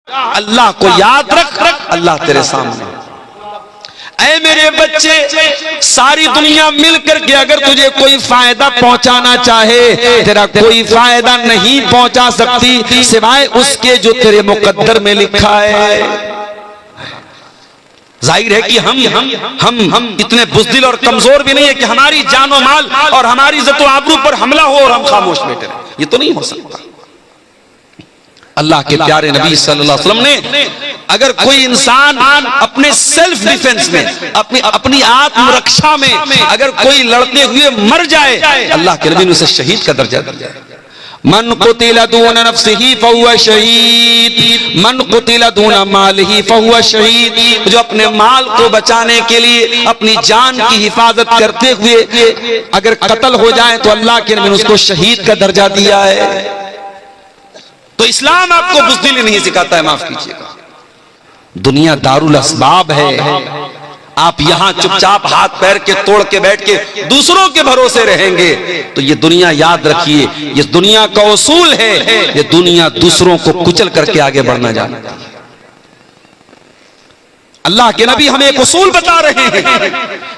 अल्लाह को याद रख, अल्लाह तेरे सामने। ऐ मेरे बच्चे, सारी दुनिया मिलकर के अगर तुझे कोई फायदा पहुंचाना चाहे, तेरा कोई फायदा नहीं पहुंचा सकती सिवाय उसके जो तेरे मुकद्दर में लिखा है। जाहिर है कि हम इतने बुज़दिल और कमजोर भी नहीं है कि हमारी जानो माल और हमारी इज्जत व आबरू पर हमला हो और हम खामोश बैठे रहे। ये तो नहीं हो सकता। अल्लाह के प्यारे नबी सल्लल्लाहु अलैहि वसल्लम ने अगर कोई इंसान अपने सेल्फ डिफेंस में, अपनी आत्मरक्षा में अगर कोई लड़ते हुए मर जाए, अल्लाह के नबी ने उसे शहीद का दर्जा दिया। मन कुतिला दून नफ्सिही फहुवा शहीद, मन कुतिला दून मालिही फहुवा शहीद। जो अपने माल को बचाने के लिए अपनी जान की हिफाजत करते हुए अगर कत्ल हो जाए तो अल्लाह के नबी ने उसको शहीद का दर्जा दिया है। तो इस्लाम आपको बुज़दिली नहीं सिखाता है, माफ कीजिएगा। दुनिया दारुल असबाब है। आप यहां चुपचाप हाथ पैर के तोड़ के बैठ के दूसरों के भरोसे रहेंगे तो ये दुनिया, याद रखिए, ये दुनिया का उसूल है, ये दुनिया दूसरों को कुचल करके आगे बढ़ना जानती है। अल्लाह के नबी हमें एक उसूल बता रहे हैं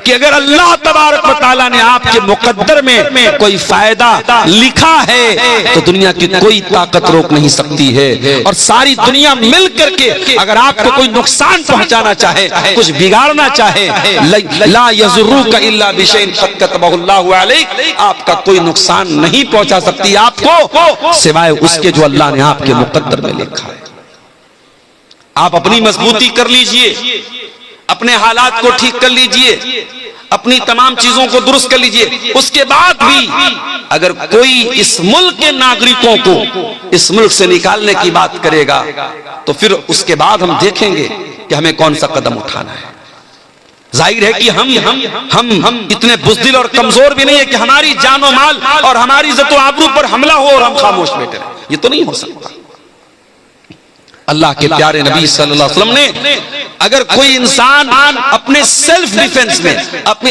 कि अगर अल्लाह तबारक व तआला ने आपके मुकद्दर में कोई फायदा लिखा है तो दुनिया की कोई ताकत रोक नहीं सकती है। और सारी दुनिया मिल करके अगर आपको कोई नुकसान पहुंचाना चाहे, कुछ बिगाड़ना चाहे, ला यज़ुर्रुका इल्ला बिशैइन क़द कतबहुल्लाहु अलैक, आपका कोई नुकसान नहीं पहुंचा सकती आपको सिवाय उसके जो अल्लाह ने आपके मुकद्दर में लिखा है। आप अपनी मजबूती कर लीजिए, अपने हालात को ठीक कर लीजिए, अपनी तमाम चीजों को दुरुस्त कर लीजिए। उसके बाद भी अगर कोई इस मुल्क के नागरिकों को इस मुल्क से निकालने की बात करेगा तो फिर उसके बाद हम देखेंगे कि हमें कौन सा कदम उठाना है। जाहिर है कि हम इतने बुज़दिल और कमजोर भी नहीं है कि हमारी जानो माल और हमारी इज्जत व आबरू पर हमला हो और हम खामोश बैठे रहे। ये तो नहीं हो सकता। अल्लाह के प्यारे नबी सल्लल्लाहु अलैहि वसल्लम ने अगर कोई इंसान अपने सेल्फ डिफेंस में,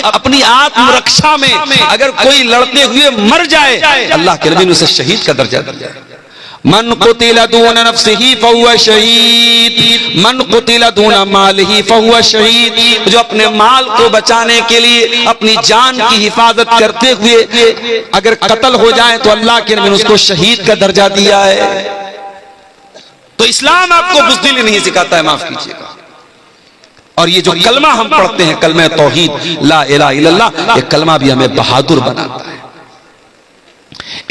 अपनी आत्मरक्षा में अगर कोई लड़ते हुए मर जाए, अल्लाह के नबी ने उसे शहीद का दर्जा दिया। मन कुतिला दून नफ्सिही फहुवा शहीद, मन कुतिला दून मालिही फहुवा शहीद। जो अपने माल को बचाने के लिए अपनी जान की हिफाजत करते हुए अगर कत्ल हो जाए तो अल्लाह के नबी ने उसको शहीद का दर्जा दिया है। तो इस्लाम आपको बुज़दिली नहीं सिखाता है, माफ कीजिएगा। और ये जो कलमा हम पढ़ते हैं, कलमा तौहीद ला इलाहा इल्लल्लाह, ये कलमा भी हमें बहादुर बनाता है।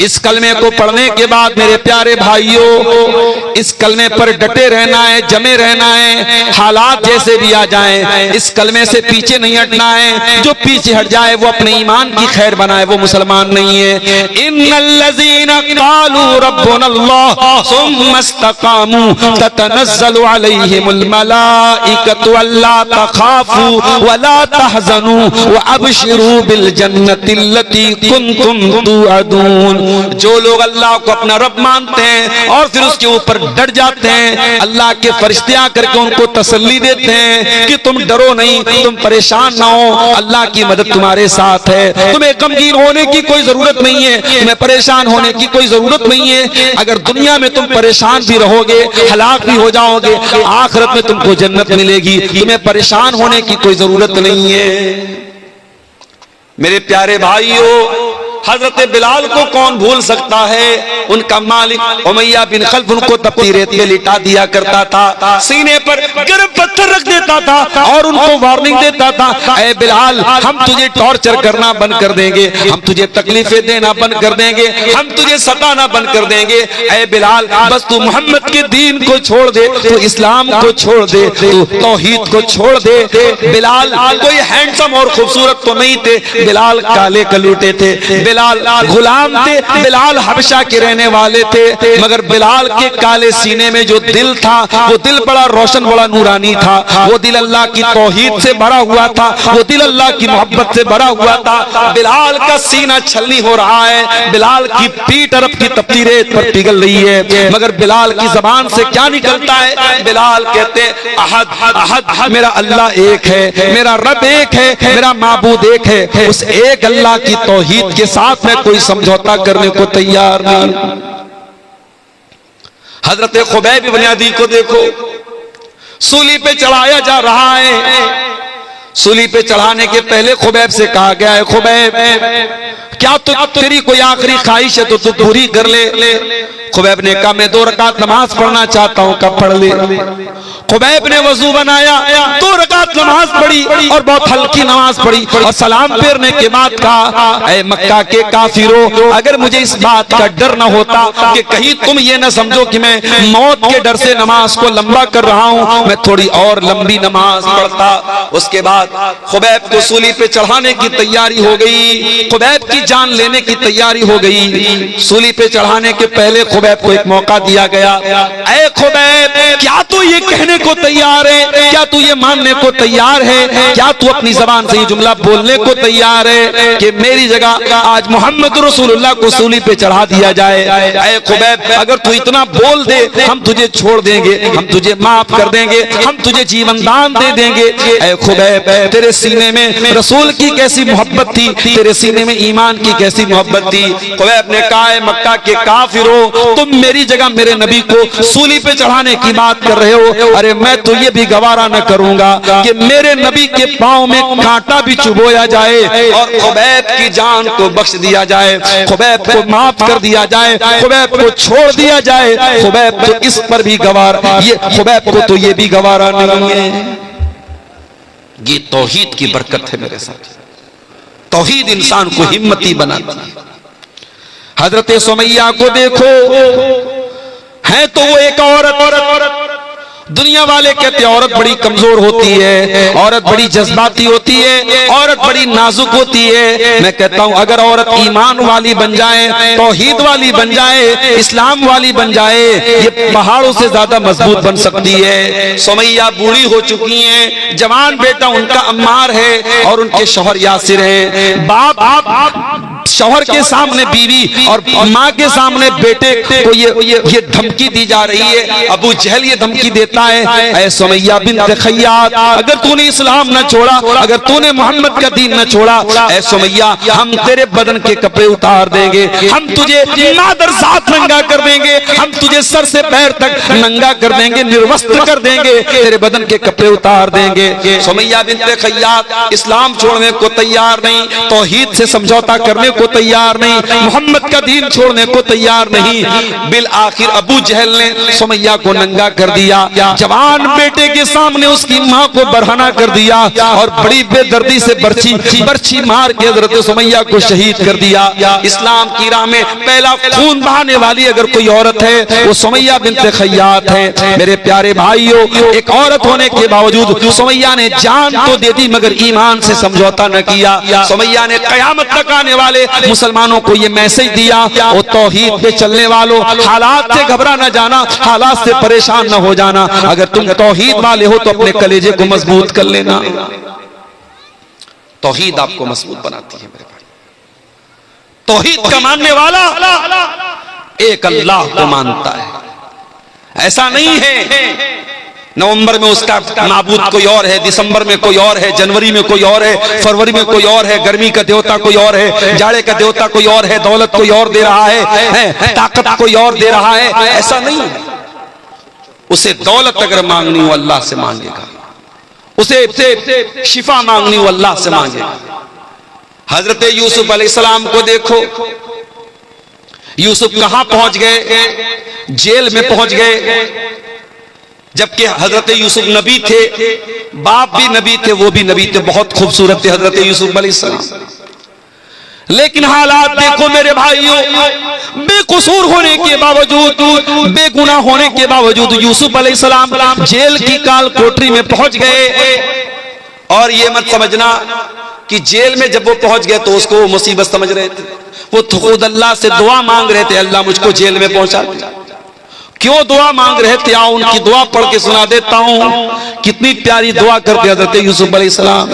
इस कलमे को पढ़ने के बाद मेरे प्यारे भाइयों, इस कलमे पर डटे रहना है, जमे रहना है, हालात जैसे भी आ जाएं, इस कलमे से पीछे नहीं हटना है। जो पीछे हट जाए वो अपने ईमान की खैर बनाए, वो मुसलमान नहीं है। इन्नल्लज़ीना क़ालू रब्बुनल्लाह सुम्मा इस्तक़ामू ततनज़्ज़लु अलैहिमुल मलाइकतु अल्ला तख़ाफू वला तहज़नू व अबशिरू बिल जन्नतिल्लती कुंतुम तुअदून। जो लोग अल्लाह को अपना रब मानते हैं और फिर उसके ऊपर डट जाते हैं, अल्लाह के फरिश्ते आकर के उनको तसल्ली देते हैं कि तुम डरो नहीं, तुम परेशान ना हो, अल्लाह की मदद तुम्हारे साथ है, तुम्हें गमगीन होने की कोई जरूरत नहीं है, तुम्हें परेशान होने की कोई जरूरत नहीं है। अगर दुनिया में तुम परेशान भी रहोगे, हलाक भी हो जाओगे, आखिरत में तुमको जन्नत मिलेगी, तुम्हें परेशान होने की कोई जरूरत नहीं है। मेरे प्यारे भाइयों, हजरत बिलाल को कौन भूल सकता है। उनका मालिक उमैया बिन खल्फ उनको तपती रेत में लिटा दिया करता था, सीने पर गर्म पत्थर रख देता था और उनको वार्निंग देता था, ऐ बिलाल, हम तुझे टॉर्चर करना बंद कर देंगे, हम तुझे तकलीफें देना बंद कर देंगे, हम तुझे सताना बंद कर देंगे। ऐ बिलाल, बस तू मोहम्मद के दीन को छोड़ दे, तू इस्लाम को छोड़ दे, तू तौहीद को छोड़ दे। बिलाल कोई हैंडसम और खूबसूरत तो नहीं थे, बिलाल काले कलूटे थे, बिलाल गुलाम थे, बिलाल हबशा के रहने वाले थे, मगर बिलाल के काले सीने में जो दिल था वो दिल बड़ा रोशन, बड़ा नूरानी था। वो दिल अल्लाह की तौहीद से भरा हुआ था, वो दिल अल्लाह की मोहब्बत से भरा हुआ था। बिलाल का सीना छलनी हो रहा है, बिलाल की पीठ अरब की तपती रेत पर पिघल रही है, मगर बिलाल की जबान से क्या निकलता है? बिलाल कहते हैं, अहद अहद, मेरा अल्लाह एक है, मेरा रब एक है, मेरा माबूद एक है। उस एक अल्लाह की तौहीद के साथ मैं कोई समझौता करने को तैयार नहीं। हजरत खुबैब इब्न अदी को देखो, सूली पे चढ़ाया जा रहा है। सूली पे चढ़ाने के पहले खुबैब से कहा गया है, खुबैब क्या तेरी कोई आखिरी ख्वाहिश है तो तू पूरी कर ले। खुबैब ने कहा मैं 2 रकात नमाज पढ़ना चाहता हूँ, कब पढ़ ले। खुबैब ने वजू बनाया, 2 रकात नमाज पढ़ी और बहुत हल्की नमाज पढ़ी और सलाम फेरने के बाद कहा, ऐ मक्का के काफिरों, अगर मुझे इस बात का डर न होता कि कहीं तुम ये न समझो कि मैं मौत के डर से नमाज को लंबा कर रहा हूँ, मैं थोड़ी और लंबी नमाज पढ़ता। उसके बाद खुबैब को सूली पे चढ़ाने की तैयारी हो गई, खुबैब की जान लेने की तैयारी हो गई। सूली पे चढ़ाने के पहले खुबैब को एक मौका दिया गया, ऐ खुबैब क्या तू ये कहने को तैयार है, क्या तू ये मानने को तैयार है, क्या तू अपनी जबान से ये जुमला बोलने को तैयार है कि मेरी जगह आज मोहम्मद रसूलुल्लाह को सूली पे चढ़ा दिया जाए। ऐ खुबैब अगर तू इतना बोल दे हम तुझे छोड़ देंगे, हम तुझे माफ कर देंगे, हम तुझे जीवन दान दे देंगे। ऐ खुबैब तेरे सीने में रसूल की कैसी मोहब्बत थी, तेरे सीने में ईमान की कैसी मोहब्बत थी। खुबैब ने कहा, मक्का के काफिरों, तुम मेरी जगह मेरे नबी को सूली पे चढ़ाने की बात कर रहे हो, अरे मैं तो ये भी गवारा न करूंगा कि मेरे नबी के पांव में कांटा भी चुभोया जाए और खुबैब की जान को बख्श दिया जाए, खुबैब को माफ कर दिया जाए, खुबैब को छोड़ दिया जाए। खुबैब तो इस पर भी गवारा, ये खुबैब को तो ये भी गवारा नहीं है। ये तौहीद की बरकत है मेरे साथ, तौहीद इंसान को हिम्मती बनाती है। हजरत सुमैया को देखो, है तो वो एक औरत, दुनिया वाले कहते हैं औरत बड़ी कमजोर होती है, औरत बड़ी जज्बाती होती है, औरत बड़ी नाजुक होती है। मैं कहता हूं अगर औरत ईमान वाली बन जाए, तौहीद वाली बन जाए, इस्लाम वाली बन जाए, ये पहाड़ों से ज्यादा मजबूत बन सकती है। सुमैया बूढ़ी हो चुकी हैं, जवान बेटा उनका अम्मार है और उनके शौहर यासिर हैं। बाप शौहर के सामने बीवी और माँ के सामने बेटे को ये धमकी दी जा रही है। अबू जहल ये धमकी देता है, ऐ सुमैया बिन्त खय्यात, अगर तूने इस्लाम न छोड़ा, अगर तूने मोहम्मद का दीन न छोड़ा, ऐ सुमैया हम तेरे बदन के कपड़े उतार देंगे, हम तुझे नादर साथ नंगा कर देंगे, हम तुझे सर से पैर तक नंगा कर देंगे, निर्वस्त्र कर देंगे, तेरे बदन के कपड़े उतार देंगे। सुमैया बिन्त खय्यात इस्लाम छोड़ने को तैयार नहीं, तौहीद से समझौता करने को तैयार नहीं, मोहम्मद का दीन छोड़ने को तैयार नहीं। बिल आखिर अबू जहल ने सुमैया को नंगा कर दिया, जवान बेटे के सामने उसकी मां को बरहना कर दिया और बड़ी बेदर्दी से बर्छी मार के हजरत सुमैया को शहीद कर दिया। इस्लाम की राह में पहला खून बहाने वाली अगर कोई औरत है वो सुमैया बिन्त खय्यात है। मेरे प्यारे भाइयों, एक औरत होने के बावजूद सुमैया ने जान तो दे दी मगर ईमान से समझौता न किया। सुमैया ने कयामत तक आने वाले मुसलमानों को ये मैसेज दिया, वो तौहीद पे चलने वालों, हालात से घबरा न जाना, हालात से परेशान न हो जाना, अगर तुम तौहीद वाले हो तो अपने कलेजे को मजबूत कर लेना। तौहीद आपको मजबूत बनाती है मेरे भाई। तौहीद का मानने वाला एक अल्लाह को मानता है, ऐसा नहीं है नवंबर में उसका माबूद कोई और है, दिसंबर में कोई और है, जनवरी में कोई और है, फरवरी में कोई और है, गर्मी का देवता कोई और है, जाड़े का देवता कोई और है, दौलत कोई और दे रहा है, ताकत कोई और दे रहा है, ऐसा नहीं। उसे दौलत अगर मांगनी हो अल्लाह से मांगेगा, उसे शिफा मांगनी हो अल्लाह से मांगेगा। हजरत यूसुफ अलैहिस्सलाम को देखो, यूसुफ कहां पहुंच गए, जेल में पहुंच गए, जबकि हजरत यूसुफ नबी थे, बाप भी नबी थे, वो भी नबी थे, बहुत खूबसूरत थे हजरत यूसुफ अलैहिस्सलाम। लेकिन हालात देखो मेरे भाइयों, बेकसूर होने के बावजूद, बेगुनाह होने के बावजूद यूसुफ अलैहिस्सलाम जेल की काल कोठरी में पहुंच गए। और ये मत समझना कि जेल में जब वो पहुंच गए तो उसको मुसीबत समझ रहे थे, वो खुद अल्लाह से दुआ मांग रहे थे, अल्लाह मुझको जेल में पहुंचा दे। क्यों दुआ मांग रहे थे, आओ उनकी दुआ पढ़ के सुना देता हूं। कितनी प्यारी दुआ करते हजरत यूसुफ अलैहिस्सलाम,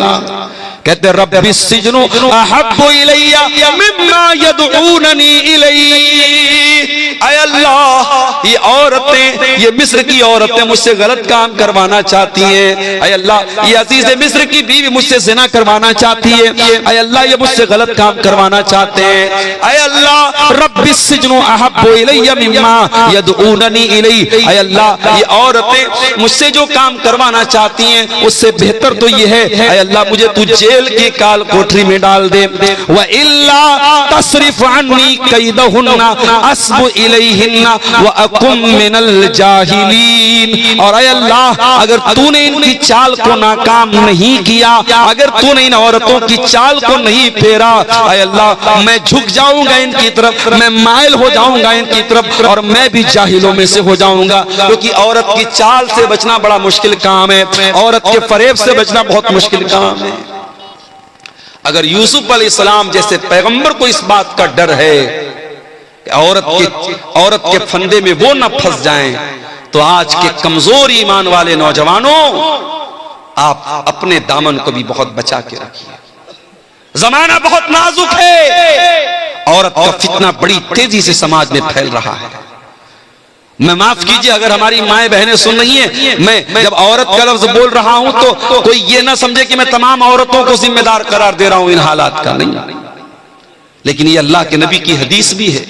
कहते रब्बी सिजनु अहब्बु इलैया मिम्मा यदऊननी इलैहि, ऐ अल्लाह ये औरतें, ये मिस्र की औरतें मुझसे गलत काम करवाना चाहती हैं। ऐ अल्लाह ये अजीज मिस्र की बीवी मुझसे ज़िना करवाना चाहती है। ऐ अल्लाह ये मुझसे गलत काम करवाना चाहते हैं। ऐ अल्लाह रब्बिस सिजनु अहब्बु इलैया मिम्मा यदऊननी इलैहि। ऐ अल्लाह ये औरतें मुझसे जो काम करवाना चाहती हैं उससे बेहतर तो ये है ऐ अल्लाह मुझे तू जेल की काल कोठरी में डाल दे। व इल्ला तसरिफ अन्नी कैदहुन्ना अस्बु इलैहिन्ना व अकुम मिनल जाहिलीन। और ऐ अल्लाह अगर तूने इनकी चाल को नाकाम नहीं किया, अगर तूने इन औरतों की चाल को नहीं फेरा, ऐ अल्लाह मैं झुक जाऊंगा इनकी तरफ, मैं माइल हो जाऊंगा इनकी तरफ और मैं भी जाहिलों में से हो जाऊंगा। क्योंकि औरत की चाल से बचना बड़ा मुश्किल काम है, औरत के फरेब से बचना बहुत मुश्किल काम है। अगर यूसुफ अलैहिस्सलाम जैसे पैगंबर को इस बात का डर है कि औरत के फंदे में वो न फंस जाएं, तो आज के कमजोर ईमान वाले नौजवानों आप अपने दामन को भी बहुत बचा के रखिए। जमाना बहुत नाजुक है, औरत का फितना बड़ी तेजी से समाज में फैल रहा है। मैं माफ कीजिए अगर हमारी माएं बहनें सुन रही हैं, मैं जब औरत का लफ्ज बोल रहा हूं तो कोई ये ना समझे कि मैं तमाम औरतों को जिम्मेदार करार दे रहा हूं इन हालात का, नहीं। लेकिन ये अल्लाह के नबी की हदीस भी है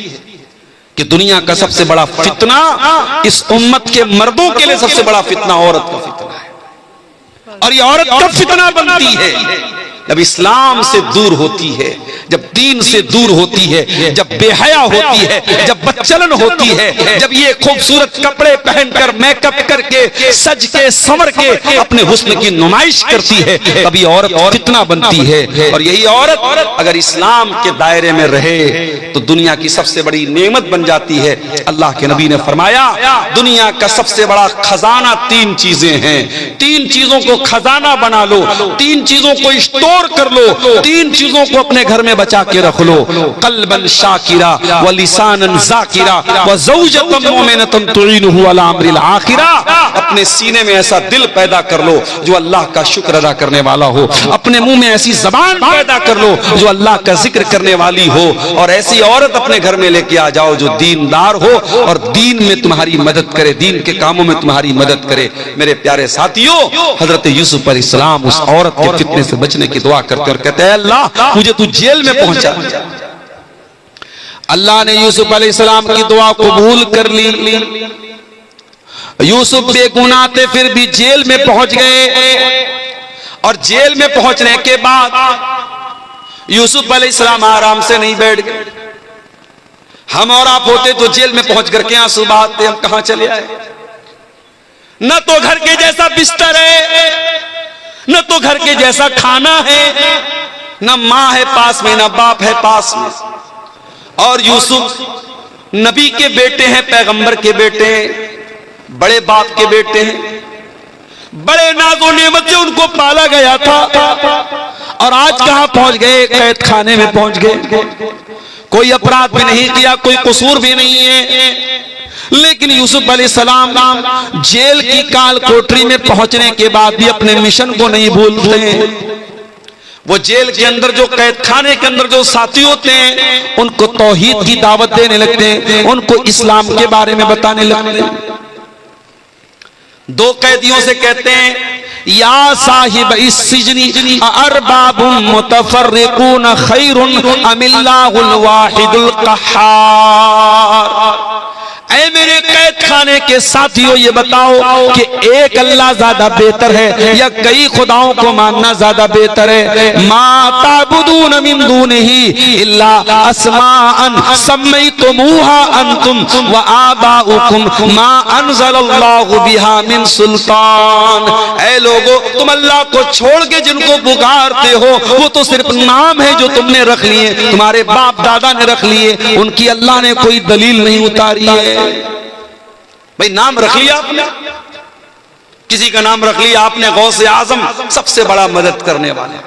कि दुनिया का सबसे बड़ा फितना इस उम्मत के मर्दों के लिए सबसे बड़ा फितना औरत का फितना है। और ये औरत कब फितना बनती है? जब इस्लाम से दूर होती है, जब दीन से दूर होती है, जब बेहया होती है, जब बच्चलन होती है, जब ये खूबसूरत कपड़े पहनकर मेकअप करके सज के संवर के अपने हुस्न की नुमाइश करती है, तभी औरत फितना बनती है। और यही औरत अगर इस्लाम के दायरे में रहे तो दुनिया की सबसे बड़ी नेमत बन जाती है। अल्लाह के नबी ने फरमाया दुनिया का सबसे बड़ा खजाना तीन चीजें हैं, तीन चीजों को खजाना बना लो, तीन चीजों को स्टोर कर लो, तीन चीजों को अपने घर में बचा के रख लो। कल्बन शाकिरा व लिसानन ज़ाकिरा व ज़ौजतन मुमिनतन तुईनुहु अला अम्रिल आखिरा। अपने सीने में ऐसा दिल पैदा कर लो जो अल्लाह का शुक्र अदा करने वाला हो, अपने मुंह में ऐसी जबान पैदा कर लो जो अल्लाह का जिक्र करने वाली हो, और ऐसी औरत अपने घर में लेके आ जाओ जो दीनदार हो और दीन में तुम्हारी मदद करे, दीन के कामों में तुम्हारी मदद करे। मेरे प्यारे साथियों, हजरत यूसुफ अलैहिस्सलाम उस औरत के फितने से बचने की दुआ करते और कहते हैं अल्लाह मुझे तू जेल में पहुंचा। अल्लाह ने यूसुफ अलैहिस्सलाम की दुआ कबूल कर ली। यूसुफ बेगुनाह थे फिर भी जेल में पहुंच गए, और जेल में पहुंचने के बाद यूसुफ अलैहिस्सलाम आराम से नहीं बैठ गए। हम और आप होते तो जेल में पहुंच करके आंसू बहाते, हम कहां चले आए। न तो घर के जैसा बिस्तर है, न तो घर के जैसा खाना है, न माँ है पास में, न बाप है पास में। और यूसुफ नबी के बेटे हैं, पैगंबर के बेटे हैं, बड़े बाप के बेटे हैं, बड़े नाज़ो नेमत से उनको पाला गया था, और आज कहां पहुंच गए? कैद खाने में पहुंच गए। कोई अपराध भी नहीं किया, कोई कसूर भी नहीं है, लेकिन यूसुफ अलैहिस्सलाम जेल की काल कोठरी में पहुंचने के बाद भी अपने मिशन को नहीं भूलते। वो जेल के अंदर जो कैद खाने के अंदर जो साथी होते हैं उनको तौहीद की दावत देने लगते हैं, उनको इस्लाम के बारे में बताने लगते हैं। दो कैदियों से कहते हैं या साहिब इस सिजनी अरबाबुम मुतफर्रिकून खैरुन अमिल्लाहुल वाहिदुल कहार। ऐ मेरे कैद खाने के साथियों, ये बताओ कि एक अल्लाह ज्यादा बेहतर है या कई खुदाओं को मानना ज्यादा बेहतर है? मा ताबुदून मिन दूनिही इल्ला अस्माअन सम्मैतुमूहा अंतुम व आबाउकुम मा अंज़लल्लाहु बिहा मिन सुल्तान। ऐ लोगो, तुम अल्लाह को छोड़ के जिनको पुकारते हो वो तो सिर्फ नाम है जो तुमने रख लिए, तुम्हारे बाप दादा ने रख लिए, उनकी अल्लाह ने कोई दलील नहीं उतारी है। भाई नाम रख लिया आपने, किसी का नाम रख लिया आपने गौसे आजम, सबसे बड़ा मदद करने वाले,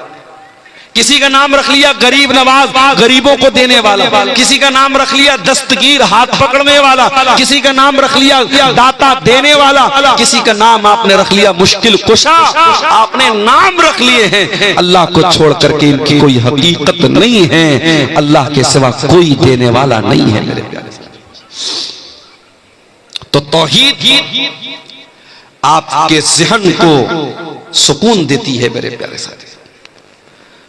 किसी का नाम रख लिया गरीब नवाज, गरीबों को देने वाला, किसी का नाम रख लिया दस्तगीर, हाथ पकड़ने वाला, किसी का नाम रख लिया दाता देने वाला, किसी का नाम आपने रख लिया मुश्किल कुशा। आपने नाम रख लिए हैं, अल्लाह को छोड़ करके इनकी कोई हकीकत नहीं है, अल्लाह के सिवा कोई देने वाला नहीं है। मेरे प्यारे तो तौहीद आपके ज़हन को सुकून देती है मेरे प्यारे साथी।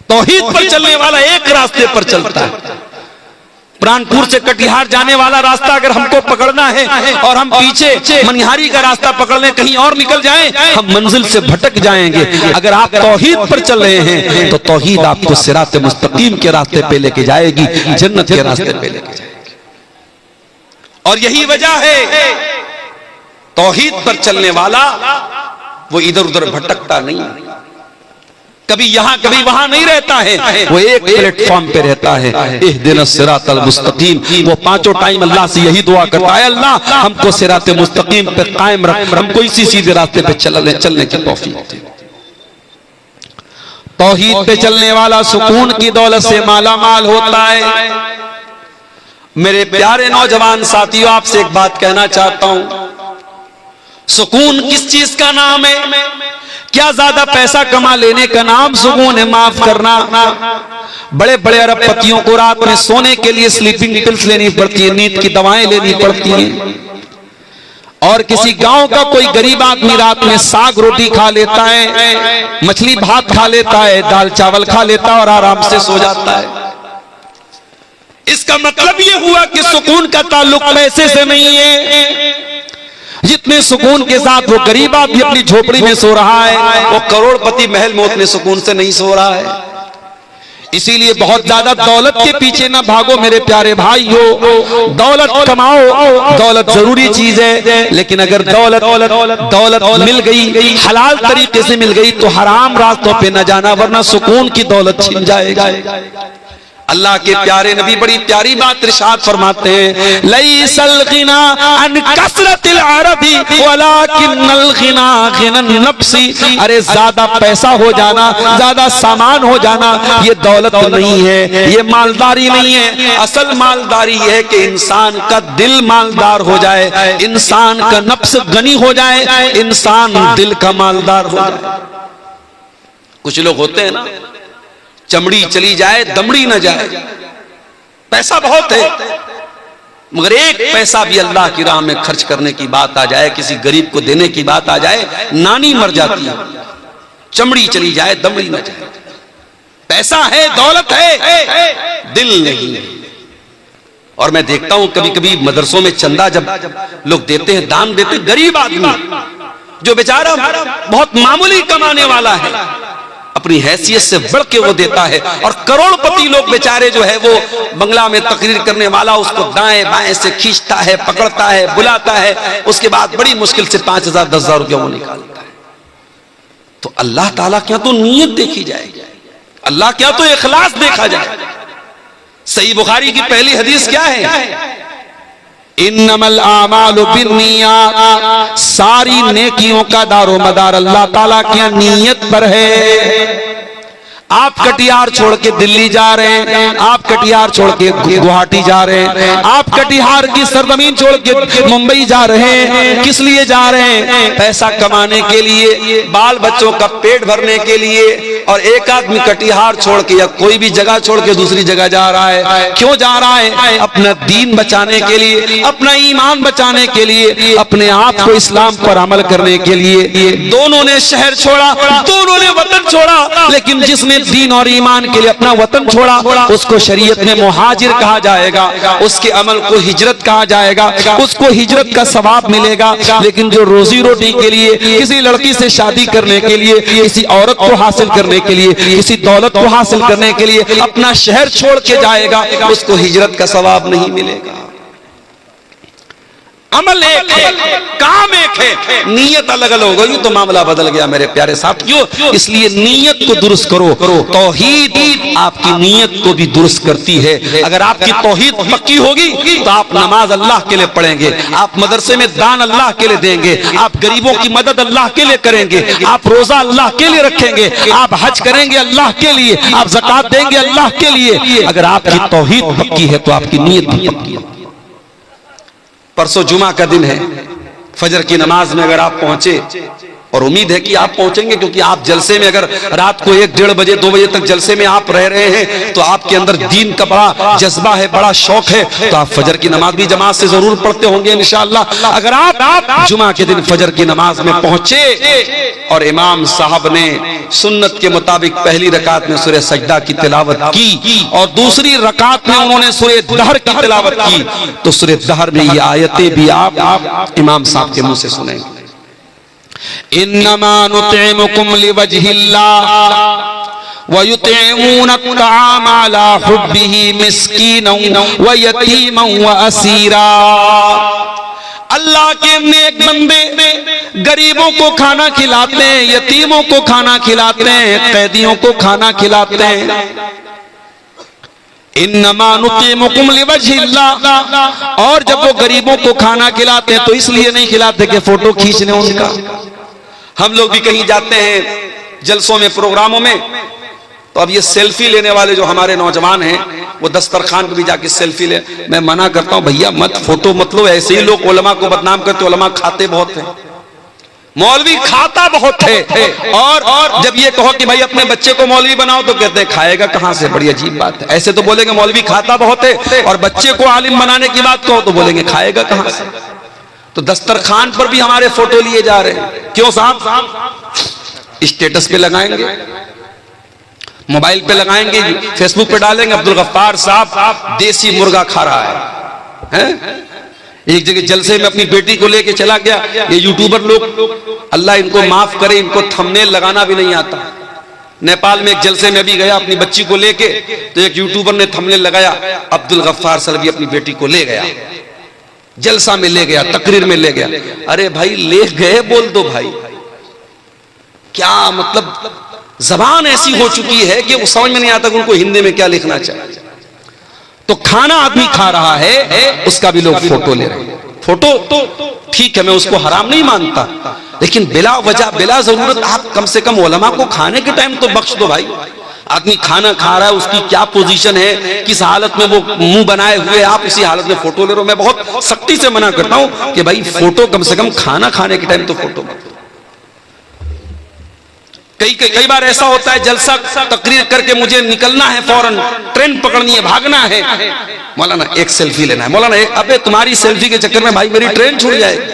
तौहीद पर चलने वाला एक रास्ते पर चलता है। प्राणपुर से कटिहार जाने वाला रास्ता अगर हमको पकड़ना है और हम पीछे मनिहारी का रास्ता पकड़ लें, कहीं और निकल जाएं, हम मंजिल से भटक जाएंगे। अगर आप तौहीद पर चल रहे हैं तो तौहीद आपको सिरात मुस्तकीम के रास्ते पे लेके जाएगी, जन्नत के रास्ते पे लेके जाएगी। और यही वजह है तौहीद पर चलने वाला वो इधर उधर भटकता नहीं, कभी यहां कभी वहां नहीं रहता है, वो एक प्लेटफॉर्म पे रहता है। इहदिनस सिरातल मुस्तकीम। वो पांचों टाइम अल्लाह से यही दुआ करता है, अल्लाह हमको सिरात मुस्तकीम पे कायम रख, हमको इसी सीधे रास्ते पे चलने की तौफीक दे। तौहीद पे चलने वाला सुकून की दौलत से माला माल होता है। मेरे प्यारे नौजवान साथियों, आपसे एक बात कहना चाहता हूं, सुकून किस चीज का नाम है? क्या ज्यादा पैसा कमा लेने का नाम सुकून है? माफ करना, बड़े बड़े अरबपतियों को रात में सोने के लिए स्लीपिंग पिल्स लेनी पड़ती है, नींद की दवाएं लेनी पड़ती हैं। और किसी गांव का कोई गरीब आदमी रात में साग रोटी खा लेता है, मछली भात खा लेता है, दाल चावल खा लेता है और आराम से सो जाता है। इसका मतलब यह हुआ कि सुकून का ताल्लुक पैसे से नहीं है। जितने सुकून के साथ वो गरीब आदमी अपनी झोपड़ी में सो रहा है, वो करोड़पति महल में उतने सुकून से नहीं सो रहा है। इसीलिए बहुत ज्यादा दौलत के पीछे ना भागो मेरे प्यारे भाइयों। दौलत कमाओ, दौलत जरूरी चीज है, लेकिन अगर दौलत मिल गई, हलाल तरीके से मिल गई, तो हराम रास्तों पे न जाना, वरना सुकून की दौलत छिन जाएगा। अल्लाह के प्यारे नबी बड़ी प्यारी बात इरशाद फरमाते हैं, लैसल गिना अन कसरतिल अरबी वलाकिन्नल गिना गिनन नफ्सी। अरे ज्यादा पैसा हो जाना, ज्यादा सामान हो जाना, ये दौलत नहीं है, ये मालदारी नहीं है। असल मालदारी है कि इंसान का दिल मालदार हो जाए, इंसान का नफ्स गनी हो जाए, इंसान दिल का मालदार हो जाए। कुछ लोग होते हैं ना, चमड़ी चली जाए दमड़ी न जाए, पैसा बहुत है, मगर एक पैसा भी अल्लाह की राह में खर्च करने की बात आ जाए, किसी गरीब को देने की बात आ जाए, नानी मर जाती है। चमड़ी चली जाए दमड़ी न जाए। पैसा है, दौलत है, दिल नहीं है। और मैं देखता हूं कभी कभी मदरसों में चंदा जब लोग देते हैं, दान देते, गरीब आदमी जो बेचारा बहुत मामूली कमाने वाला है, अपनी हैसियत से बढ़ के वो देता है। और करोड़पति लोग बेचारे जो है, वो बंगला में तकरीर करने वाला उसको दाएं बाएं से खींचता है, पकड़ता है, बुलाता है, उसके बाद बड़ी मुश्किल से 5,000 10,000 रुपया वो निकालता है। तो अल्लाह ताला क्या तो नीयत देखी जाएगी, अल्लाह क्या तो इखलास देखा जाए। सही बुखारी की पहली हदीस क्या है? इन्नमल आमालु बिन्नियात। सारी नेकियों का दारो मदार अल्लाह ताला की नीयत पर है। आप कटिहार छोड़ के दिल्ली जा रहे हैं, आप कटिहार छोड़ के गुवाहाटी जा रहे हैं, आप कटिहार की सरजमीन छोड़ के मुंबई जा रहे हैं, किस लिए जा रहे हैं? पैसा कमाने के लिए, बाल बच्चों का पेट भरने के लिए। और एक आदमी कटिहार छोड़ के या कोई भी जगह छोड़ के दूसरी जगह जा रहा है, क्यों जा रहा है? अपना दीन बचाने के लिए, अपना ईमान बचाने के लिए, अपने आप को इस्लाम पर अमल करने के लिए। दोनों ने शहर छोड़ा, दोनों ने वतन छोड़ा, लेकिन जिसने दीन और ईमान के लिए अपना वतन छोड़ा, उसको शरीयत में मुहाजिर कहा जाएगा, उसके अमल को हिजरत कहा जाएगा, उसको हिजरत का सवाब मिलेगा। लेकिन जो रोजी रोटी के लिए, किसी लड़की से शादी करने के लिए, किसी औरत को हासिल करने के लिए, किसी दौलत को हासिल करने के लिए अपना शहर छोड़ के जाएगा, उसको हिजरत का सवाब नहीं मिलेगा। अमल एक है, काम एक है, नीयत अलग अलग हो गई तो मामला बदल गया मेरे प्यारे साथियों। इसलिए नीयत को दुरुस्त करो। तौहीद आपकी नीयत को भी दुरुस्त करती है। अगर आपकी तौहीद पक्की होगी तो आप नमाज अल्लाह के लिए पढ़ेंगे, आप मदरसे में दान अल्लाह के लिए देंगे, आप गरीबों की मदद अल्लाह के लिए करेंगे, आप रोजा अल्लाह के लिए रखेंगे, आप हज करेंगे अल्लाह के लिए, आप ज़कात देंगे अल्लाह के लिए। अगर आपकी तौहीद पक्की है तो आपकी नीयत भी पक्की है। परसों जुमा का दिन है, फजर की नमाज में अगर आप पहुंचे, और उम्मीद है कि आप पहुंचेंगे, क्योंकि आप जलसे में अगर रात को 1, 1:30 बजे 2 बजे तक जलसे में आप रह रहे हैं तो आपके अंदर दीन का बड़ा जज्बा है, बड़ा शौक है, तो आप फजर की नमाज भी जमात से जरूर पढ़ते होंगे इंशाअल्लाह। अगर आप जुमा के दिन फजर की नमाज में पहुंचे और इमाम साहब ने सुन्नत के मुताबिक पहली रकात में सूरह सजदा की तिलावत की और दूसरी रकात में उन्होंने सूरह दहर की तिलावत की, तो सूरह दहर में ये आयतें भी आप इमाम साहब के मुंह से सुनेंगे। इन्नमा नुतिमुकुम लिवजहिल्लाह व युतिमून अत्ताम अला हुब्बिही मिस्कीनन व यतीमन व असीरा। अल्लाह के नेक बंदे गरीबों को खाना खिलाते हैं, यतीमों को खाना खिलाते हैं, कैदियों को खाना खिलाते हैं। इन्नमा नुतिमुकुम लिवजहिल्लाह, और जब वो गरीबों को खाना खिलाते हैं तो इसलिए नहीं खिलाते कि फोटो खींच लें उनका। हम लोग भी कहीं जाते हैं जलसों में, प्रोग्रामों में, तो अब ये सेल्फी लेने वाले जो हमारे नौजवान हैं वो दस्तरखान पे भी जाके सेल्फी ले। मैं मना करता हूं, भैया मत फोटो मत लो। ऐसे ही लोग उलमा को बदनाम करते, उलमा खाते बहुत हैं, मौलवी खाता बहुत है, और जब ये कहो कि भाई अपने बच्चे को मौलवी बनाओ तो कहते हैं खाएगा कहां से। बड़ी अजीब बात है। ऐसे तो बोलेंगे मौलवी खाता बहुत है, और बच्चे को आलिम बनाने की बात कहो तो बोलेंगे खाएगा कहां से। तो दस्तरखान पर भी हमारे फोटो लिए जा रहे हैं। क्यों साहब? स्टेटस पे लगाएंगे, मोबाइल पे लगाएंगे, फेसबुक पे डालेंगे, अब्दुल गफ्फार साहब देसी मुर्गा खा रहा है। एक जगह जलसे में अपनी बेटी को लेके चला गया, ये यूट्यूबर लोग, अल्लाह इनको माफ करे, इनको थंबनेल लगाना भी नहीं आता। नेपाल में एक जलसे में भी गया अपनी बच्ची को लेके, तो एक यूट्यूबर ने थंबनेल लगाया, अब्दुल गफ्फार सलवी अपनी बेटी को ले गया, जलसा में ले गया, तकरीर में ले गया। अरे भाई ले गए बोल दो भाई, क्या मतलब जबान ऐसी हो चुकी है कि वो समझ में नहीं आता कि उनको हिंदी में क्या लिखना चाहिए। तो खाना आदमी खा रहा है, उसका भी लोग फोटो ले रहे हैं। फोटो तो ठीक है, मैं उसको हराम नहीं मानता, लेकिन बिला वजह बिला जरूरत आप कम से कम उलमा को खाने के टाइम तो बख्श दो भाई। आदमी खाना खा रहा है, उसकी क्या पोजीशन है, किस हालत में वो मुंह बनाए हुए, आप उसी हालत में फोटो ले रहे हो। मैं बहुत सख्ती से मना करता हूं कि भाई फोटो कम से कम खाना खाने के टाइम तो फोटो मत। कई बार ऐसा होता है जलसा तकरीर करके मुझे निकलना है, फौरन ट्रेन पकड़नी है, भागना है, मौलाना एक सेल्फी लेना है, मौलाना एक, अबे तुम्हारी सेल्फी के चक्कर में भाई मेरी ट्रेन छूट जाएगी।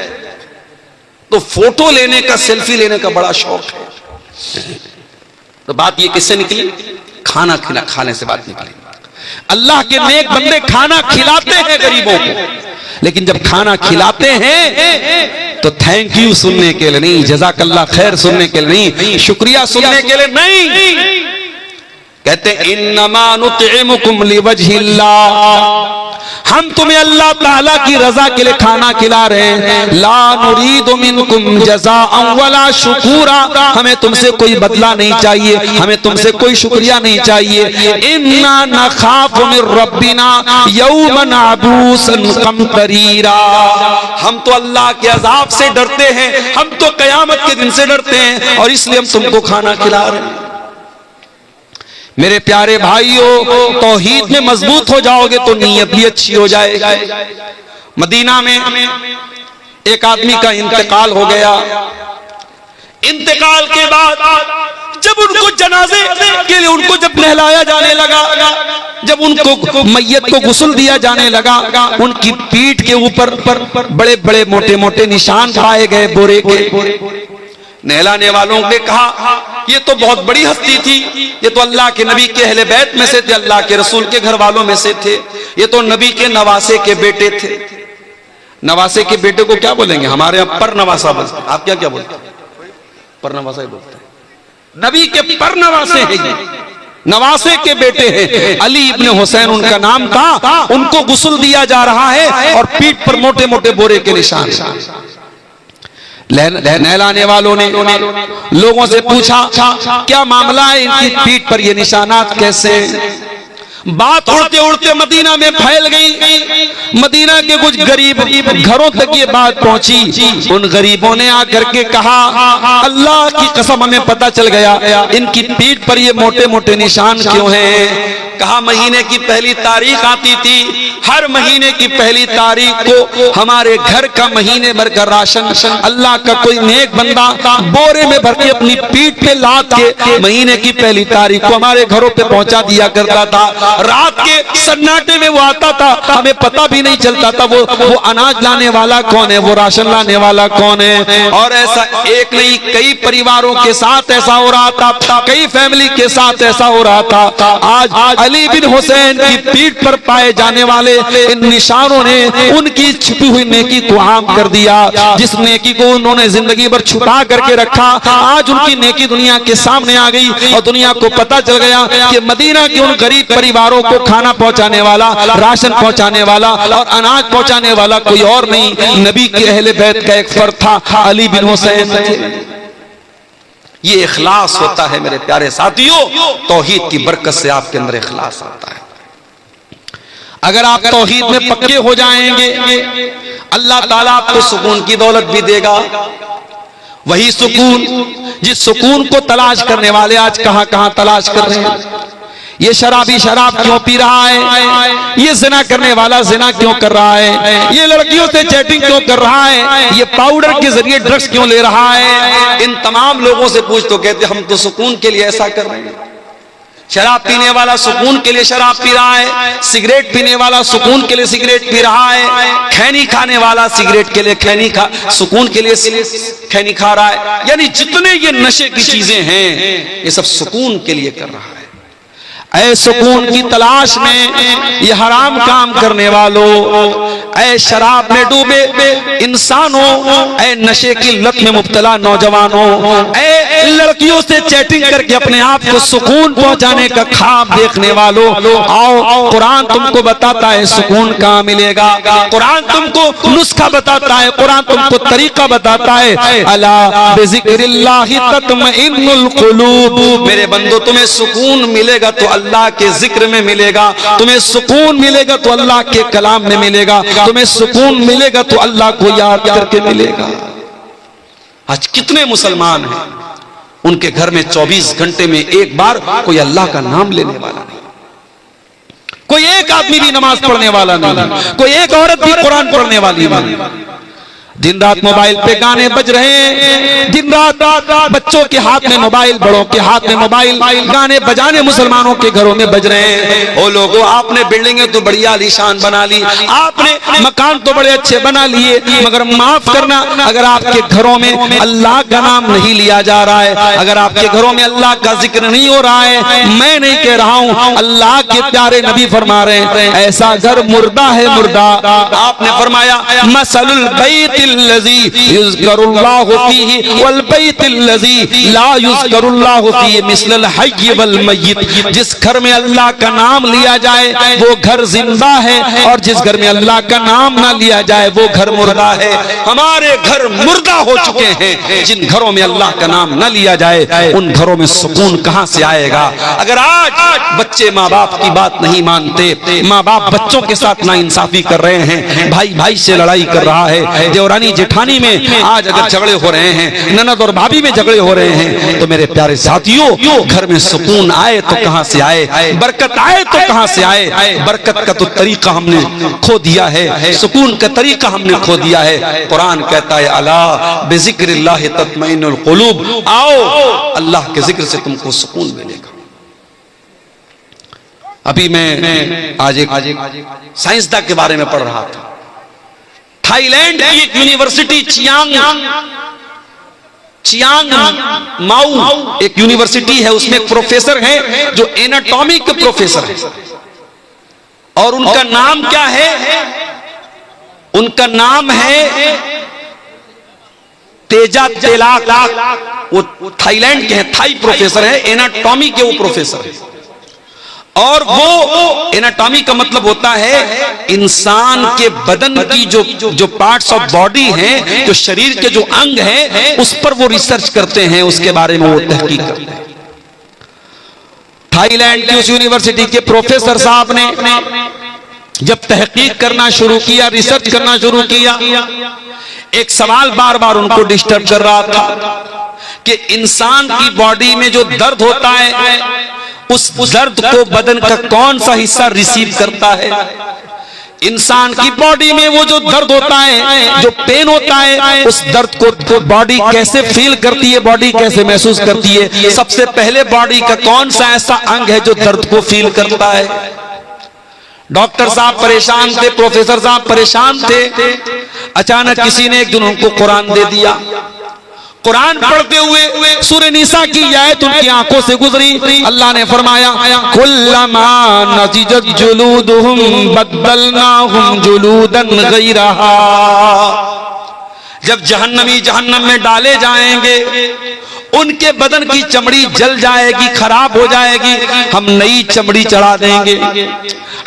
तो फोटो लेने का, सेल्फी लेने का बड़ा शौक है। तो बात ये किससे निकली? खाना खाने से बात निकली। अल्लाह के नेक बंदे खाना खिलाते हैं गरीबों को, लेकिन जब खाना खिलाते हैं तो थैंक यू सुनने के लिए नहीं, जज़ाकल्लाह खैर सुनने के लिए नहीं, शुक्रिया सुनने के लिए नहीं। कहते इन्नमा नुतिमुकुम लिवजहिल्लाह, हम तुम्हें अल्लाह ताला की रजा के लिए खाना खिला रहे हैं। ला नुरीदु मिनकुम जज़ाअन वला शुकूरा, हमें तुमसे कोई बदला नहीं चाहिए, हमें तुमसे कोई शुक्रिया नहीं चाहिए। इन्ना नखाफु मिर रब्बिना यौमन अबूसन कमतरीरा, हम तो अल्लाह के अजाब से डरते हैं, हम तो कयामत के दिन से डरते हैं, और इसलिए हम तुमको खाना खिला रहे हैं। मेरे प्यारे भाइयों, तौहीद में मजबूत हो जाओगे तो नीयत भी अच्छी हो जाएगी। मदीना में एक आदमी का इंतकाल हो गया। इंतकाल के बाद जब उनको जनाजे के लिए उनको जब नहलाया जाने लगा, जब उनको मैयत को गुस्ल दिया जाने लगा, उनकी पीठ के ऊपर बड़े बड़े मोटे मोटे निशान पाए गए बोरे के। नहलाने वालों ने कहा ये तो बहुत बड़ी हस्ती थी, ये तो अल्लाह के नबी के अहले बैत में से थे, अल्लाह के रसूल के घर वालों में से थे, ये तो नबी के नवासे के बेटे थे। नवासे के बेटे को क्या बोलेंगे? हमारे यहाँ पर नवासा बोलते हैं। आप क्या क्या बोलते हैं? पर नवासा ही बोलते हैं। नबी के पर नवासे हैं, ये नवासे के बेटे हैं। अली इब्ने हुसैन उनका नाम था। उनको गुस्ल दिया जा रहा है और पीठ पर मोटे मोटे बोरे के निशान। नहलाने वालों ने लोगों से पूछा क्या मामला है, इनकी पीठ पर ये निशानात कैसे? बात उड़ते उड़ते मदीना में फैल गई। मदीना के कुछ गरीब घरों तक ये बात पहुंची। उन गरीबों ने आकर के कहा, अल्लाह की कसम हमें पता चल गया इनकी पीठ पर ये मोटे मोटे निशान क्यों हैं। कहा महीने की पहली तारीख आती थी, हर महीने की पहली तारीख को हमारे घर का महीने भर का राशन अल्लाह का कोई नेक बंदा बोरे में भर के अपनी पीठ पे लाद के महीने की पहली तारीख को हमारे घरों पे पहुंचा दिया करता था। रात के सन्नाटे में वो आता था, हमें पता भी नहीं चलता था वो अनाज लाने वाला कौन है, वो राशन लाने वाला कौन है। और ऐसा एक नहीं कई परिवारों के साथ ऐसा हो रहा था, कई फैमिली के साथ ऐसा हो रहा था। आज अली बिन हुसैन की पीठ पर पाए जाने वाले इन निशानों ने उनकी छिपी हुई नेकी को आम कर दिया। जिस नेकी को उन्होंने जिंदगी भर छुपा करके रखा, आज उनकी नेकी दुनिया के सामने आ गई और दुनिया को पता चल गया कि मदीना के उन गरीब परिवारों को खाना पहुंचाने वाला, राशन पहुंचाने वाला और अनाज पहुंचाने वाला कोई और नहीं, नबी के अहले बैत का एक फर्द था, अली बिन हुसैन। ये इखलास होता है मेरे प्यारे साथियों, तौहीद की बरकत से आपके अंदर इखलास आता है। अगर आप तौहीद में पक्के हो जाएंगे, अल्लाह ताला आपको सुकून की दौलत भी देगा। वही सुकून जिस सुकून को तलाश करने वाले आज कहां कहां तलाश कर रहे हैं। ये शराबी शराब क्यों पी रहा है, ये जिना करने वाला जिना क्यों कर रहा है, ये लड़कियों से चैटिंग क्यों कर रहा है, ये पाउडर के जरिए ड्रग्स क्यों ले रहा है। इन तमाम लोगों से पूछ तो कहते हम तो सुकून के लिए ऐसा कर रहे हैं। शराब पीने वाला सुकून के लिए शराब पी रहा है, सिगरेट पीने वाला सुकून के लिए सिगरेट पी रहा है, खैनी खाने वाला सिगरेट के लिए खैनी खा सुकून के लिए खैनी खा रहा है। यानी जितने ये नशे की चीजें हैं ये सब सुकून के लिए कर रहा है। ऐ सुकून की तलाश में ये हराम काम करने वालों, ऐ शराब में डूबे इंसानों, ऐ नशे की लत में मुब्तला नौजवानों, ऐ लड़कियों से चैटिंग करके अपने आप को सुकून पहुंचाने का ख्वाब देखने वालों, आओ कुरान तुमको बताता है सुकून कहाँ मिलेगा। कुरान तुमको नुस्खा बताता है, कुरान तुमको तरीका बताता है। अला बिज़िक्रिल्लाहि तत्मइन्नुल कुलूब। मेरे बंदो तुम्हें सुकून मिलेगा तो अल्लाह के जिक्र में मिलेगा, तुम्हें सुकून मिलेगा तो अल्लाह के कलाम में मिलेगा, तुम्हें सुकून मिलेगा तो अल्लाह को याद करके मिलेगा। आज कितने मुसलमान हैं उनके घर में 24 घंटे में एक बार कोई अल्लाह का नाम लेने वाला नहीं, कोई एक आदमी भी नमाज पढ़ने वाला नहीं, कोई एक औरत भी कुरान पढ़ने वाली नहीं। दिन रात मोबाइल पे गाने बज रहे हैं, दिन रात बच्चों के हाथ में मोबाइल, बड़ों के हाथ में मोबाइल, गाने बजाने मुसलमानों के घरों में बज रहे हैं। ओ लोगों, आपने बिल्डिंगें तो बड़ी आलीशान बना ली, आपने मकान तो बड़े अच्छे बना लिए, मगर माफ करना अगर आपके घरों में अल्लाह का नाम नहीं लिया जा रहा है, अगर आपके घरों में अल्लाह का जिक्र नहीं हो रहा है, मैं नहीं कह रहा हूं, अल्लाह के प्यारे नबी फरमा रहे हैं ऐसा घर मुर्दा है, मुर्दा। आपने फरमाया मसलुल बैतिल लज़ी युज़करुल्लाहु फीही वल बैतिल लज़ी ला युज़करुल्लाहु फीही मिस्लल हय्य वल मय्यित। जिस घर में अल्लाह का नाम लिया जाए वो घर जिंदा है, और जिस घर में अल्लाह का नाम ना लिया जाए वो घर मुर्दा है। हमारे घर मुर्दा हो चुके हैं। जिन घरों में अल्लाह का नाम ना लिया जाए उन घरों में सुकून कहां से आएगा। अगर आज बच्चे माँ बाप की बात नहीं मानते, माँ बाप बच्चों के साथ नाइंसाफी कर रहे हैं, भाई भाई से लड़ाई कर रहा है, देवरानी जेठानी में आज अगर झगड़े हो रहे हैं, ननद और भाभी में झगड़े हो रहे हैं, तो मेरे प्यारे साथियों घर में सुकून आए तो कहां से आए, बरकत आए तो कहां से आए। बरकत का तो तरीका हमने खो दिया है, सुकून का तरीका हमने खो दिया है। कुरान कहता है अला बिज़िक्रिल्लाहि तत्मइन्नुल कुलूब, आओ अल्लाह के जिक्र से तुमको सुकून मिलेगा। अभी मैं आज एक साइंसदान के बारे में पढ़ रहा था। थाईलैंड की एक यूनिवर्सिटी चियांग माऊ एक यूनिवर्सिटी है, उसमें एक प्रोफेसर है जो एनाटॉमी के प्रोफेसर है, और उनका नाम क्या है, उनका नाम है तेजा तेलाक। वो थाईलैंड के हैं, थाई प्रोफेसर है, एनाटॉमी के वो प्रोफेसर है। और वो एनाटॉमी का मतलब होता है इंसान के बदन की जो पार्ट्स ऑफ बॉडी हैं, जो शरीर के जो अंग हैं, उस पर वो रिसर्च करते हैं, उसके बारे में वो तहकीक करते हैं। थाईलैंड की उस यूनिवर्सिटी के प्रोफेसर साहब ने जब तहकीक करना शुरू किया, रिसर्च करना शुरू किया, एक सवाल बार बार उनको डिस्टर्ब कर रहा था कि इंसान की बॉडी में जो दर्द होता है, उस दर्द को बदन का कौन सा हिस्सा रिसीव करता है। इंसान की बॉडी में वो जो दर्द होता है, जो पेन होता है, उस दर्द को बॉडी कैसे फील करती है, बॉडी कैसे महसूस करती है। सबसे पहले बॉडी का कौन सा ऐसा अंग है जो दर्द को फील करता है। डॉक्टर साहब परेशान थे, प्रोफेसर साहब परेशान थे। अचानक किसी ने एक दिन उनको कुरान दे दिया। कुरान पढ़ते हुए सूरह निसा की आयत उनकी आंखों से गुजरी। अल्लाह ने फरमाया, कुल्लमा नज़िजत जुलूदुहुम बद्दलनाहुम जुलूदन गैरहा। जब जहन्नमी जहन्नम में डाले जाएंगे, उनके बदन की चमड़ी जल जाएगी, खराब हो जाएगी, हम नई चमड़ी चढ़ा देंगे,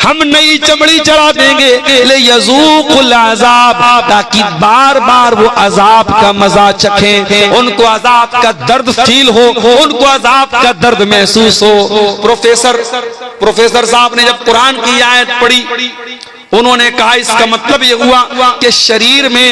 हम नई चमड़ी चढ़ा देंगे। ले यज़ूक़ुल अज़ाब, ताकि बार बार वो अजाब का मजा चखें, उनको अजाब का दर्द फील हो, उनको अजाब का दर्द महसूस हो। प्रोफेसर साहब ने जब कुरान की आयत पढ़ी, उन्होंने कहा इसका मतलब ये हुआ कि शरीर में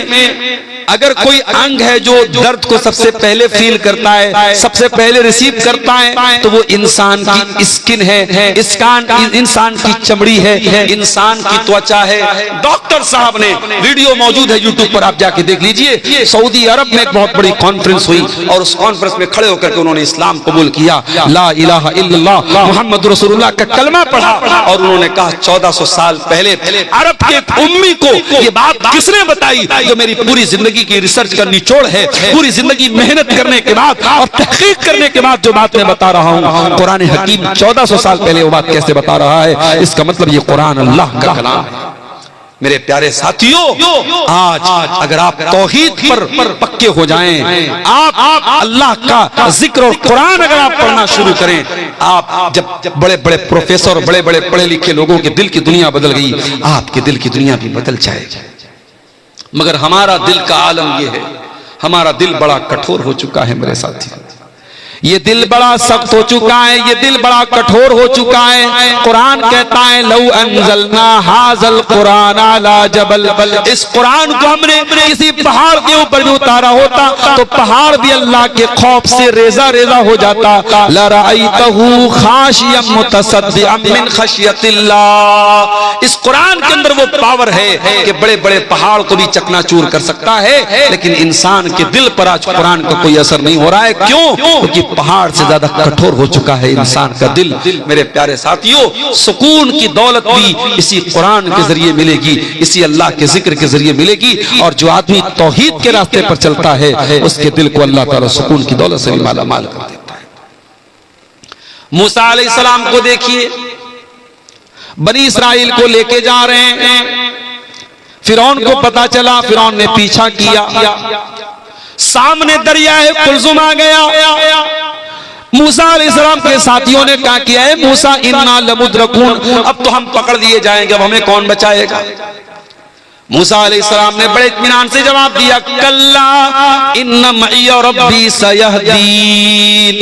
अगर कोई अंग है जो दर्द को सबसे पहले फील करता है, सबसे पहले रिसीव करता है, तो वो इंसान की स्किन है, इंसान की चमड़ी है, इंसान की त्वचा है। डॉक्टर साहब ने, वीडियो मौजूद है यूट्यूब पर, आप जाके देख लीजिए। सऊदी अरब में एक बहुत बड़ी कॉन्फ्रेंस हुई और उस कॉन्फ्रेंस में खड़े होकर के उन्होंने इस्लाम कबूल किया, ला इलाहा इल्लल्लाह मुहम्मद रसूलुल्लाह का कलमा पढ़ा। और उन्होंने कहा 1400 साल पहले अरब के एक उम्मी को ये बात किसने बताई, जो मेरी पूरी जिंदगी की रिसर्च का निचोड़ है, पूरी जिंदगी मेहनत करने के बाद और तहकीक करने के बाद जो बात मैं बता रहा हूं, कुरान हकीम 1400 साल पहले वो बात कैसे बता रहा है। इसका मतलब ये कुरान अल्लाह का कलाम है। मेरे प्यारे साथियों, आज अगर आप तौहीद पर पक्के हो जाएं, आप अल्लाह का जिक्र और कुरान अगर आप पढ़ना शुरू करें, आप जब बड़े बड़े प्रोफेसर और बड़े बड़े पढ़े लिखे लोगों के दिल की दुनिया बदल गई, आपके दिल की दुनिया भी बदल जाएगी। मगर हमारा दिल का आलम यह है, हमारा दिल बड़ा कठोर हो चुका है मेरे साथी। ये दिल बड़ा सख्त हो चुका है, ये दिल बड़ा कठोर हो चुका है। कुरान कहता है, लौ अंज़लना हाज़ल कुरान अला जबल, इस कुरान को हमने किसी पहाड़ के ऊपर भी उतारा होता तो पहाड़ भी अल्लाह के खौफ से रेजा रेजा हो जाता। लरअयतहु खाशियम मुतसद्दिअम मिन खशियतिल्लाह। इस कुरान के अंदर वो पावर है कि बड़े बड़े पहाड़ को भी चकनाचूर कर सकता है, लेकिन इंसान के दिल पर आज कुरान का कोई असर नहीं हो रहा है। क्यों? क्योंकि पहाड़ से ज्यादा कठोर हो चुका है इंसान का दिल। मेरे प्यारे साथियों, सुकून की दौलत भी इसी कुरान के जरिए मिलेगी, इसी अल्लाह के जिक्र के जरिए मिलेगी। और जो आदमी तौहीद के रास्ते पर चलता है, उसके दिल को अल्लाह ताला सुकून की दौलत से भी माला माल कर देता है। मूसा अलैहिस्सलाम को देखिए, बनी इस्राइल को लेके जा रहे हैं, फिरौन को पता चला, फिरौन ने पीछा किया, सामने दरिया है कुलजुम आ गया। मूसा अलैहिस्सलाम के साथियों ने क्या किया है, मूसा इन्ना लमुद्रकून, अब तो हम पकड़ लिए जाएंगे, अब हमें कौन बचाएगा। मूसा अलैहिस्सलाम ने बड़े इत्मीनान से जवाब दिया, कल्ला इन्न मई रब्बी सयहदीन।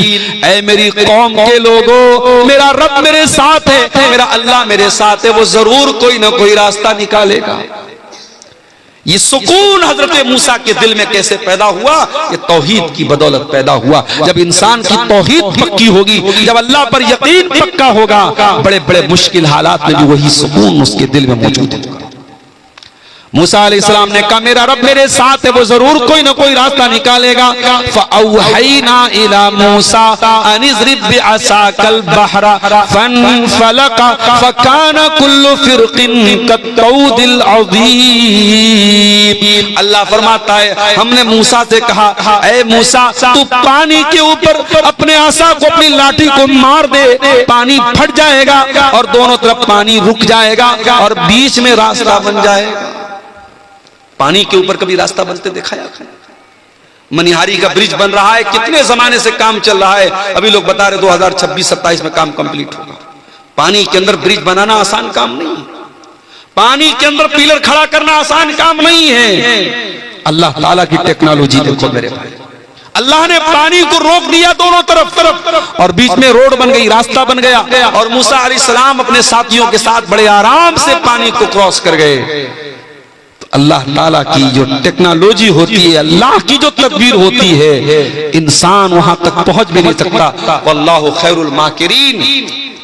ऐ मेरी कौम के लोगों, मेरा रब मेरे साथ है, मेरा अल्लाह मेरे साथ है, वो जरूर कोई ना कोई रास्ता निकालेगा। ये सुकून हजरत मूसा के दिल में कैसे पैदा हुआ? ये तौहीद की बदौलत पैदा हुआ। जब इंसान की तौहीद पक्की होगी, जब अल्लाह पर यकीन पक्का होगा, बड़े बड़े मुश्किल हालात में भी वही सुकून उसके दिल में मौजूद है। मूसा अलैहिस्सलाम ने कहा, मेरा रब मेरे साथ है, वो जरूर कोई ना कोई रास्ता निकालेगा। फ़अौहैना इला मूसा अन इज़रिब बिअसाकल बहरा फनफलक फकान कुल्लु फिरकिन कत्तौदिल अज़ीम। अल्लाह फरमाता है, हमने मूसा से कहा, ऐ मूसा तू पानी के ऊपर अपने आसा को, अपनी लाठी को मार दे, पानी फट जाएगा और दोनों तरफ पानी रुक जाएगा और बीच में रास्ता बन जाएगा। पानी के ऊपर कभी रास्ता बनते देखा है? मनिहारी का ब्रिज बन रहा है, कितने जमाने से काम चल रहा है, अभी लोग बता रहे 2026-27 में काम कंप्लीट होगा। पानी के अंदर ब्रिज बनाना आसान काम नहीं है, पानी के अंदर पिलर खड़ा करना आसान काम नहीं है। अल्लाह ताला की टेक्नोलॉजी देखो मेरे भाई, अल्लाह ने पानी को रोक दिया दोनों तरफ और बीच में रोड बन गई, रास्ता बन गया और मूसा अलैहिस्सलाम अपने साथियों के साथ बड़े आराम से पानी को क्रॉस कर गए। तो अल्लाह ताला की जो टेक्नोलॉजी होती है, अल्लाह की जो तदबीर होती है, इंसान वहां तक पहुंच भी नहीं सकता। वल्लाहु खैरुल माकिरीन।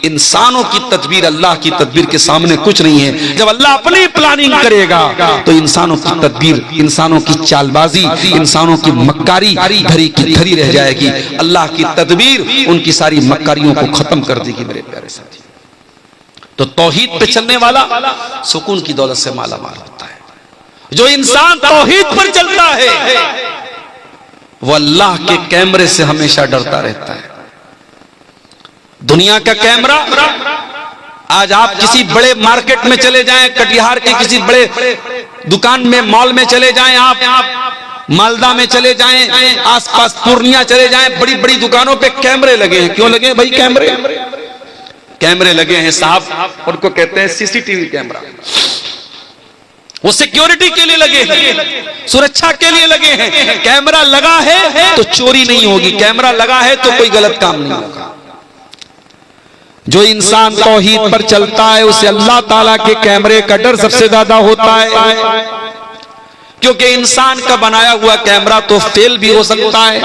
इंसानों की तदबीर अल्लाह की तदबीर के सामने कुछ नहीं है। जब अल्लाह अपनी प्लानिंग करेगा तो इंसानों की तदबीर, इंसानों की चालबाजी, इंसानों की मक्कारी धरी की धरी रह जाएगी। अल्लाह की तदबीर उनकी सारी मक्कारियों को खत्म कर देगी मेरे प्यारे साथी। तो तौहीद पे चलने वाला सुकून की दौलत से माला माल होता है। जो इंसान तौहीद पर चलता है वो अल्लाह के कैमरे से हमेशा डरता रहता है। दुनिया का कैमरा, आज आप किसी बड़े मार्केट में चले जाएं, कटिहार के किसी बड़े दुकान में, मॉल में चले जाएं, आप मालदा में चले जाएं, आसपास पूर्णिया चले जाएं, बड़ी बड़ी दुकानों पे कैमरे लगे हैं। क्यों लगे भाई? कैमरे लगे हैं साहब, उनको कहते हैं सीसीटीवी कैमरा। वो सिक्योरिटी के लिए लगे हैं, सुरक्षा के लिए लगे हैं। कैमरा लगा है तो चोरी नहीं होगी, कैमरा लगा है तो कोई गलत काम नहीं होगा। जो इंसान तौहीद पर चलता है उसे अल्लाह ताला के कैमरे का डर सबसे ज्यादा होता है, क्योंकि इंसान का बनाया हुआ कैमरा तो फेल भी हो सकता है।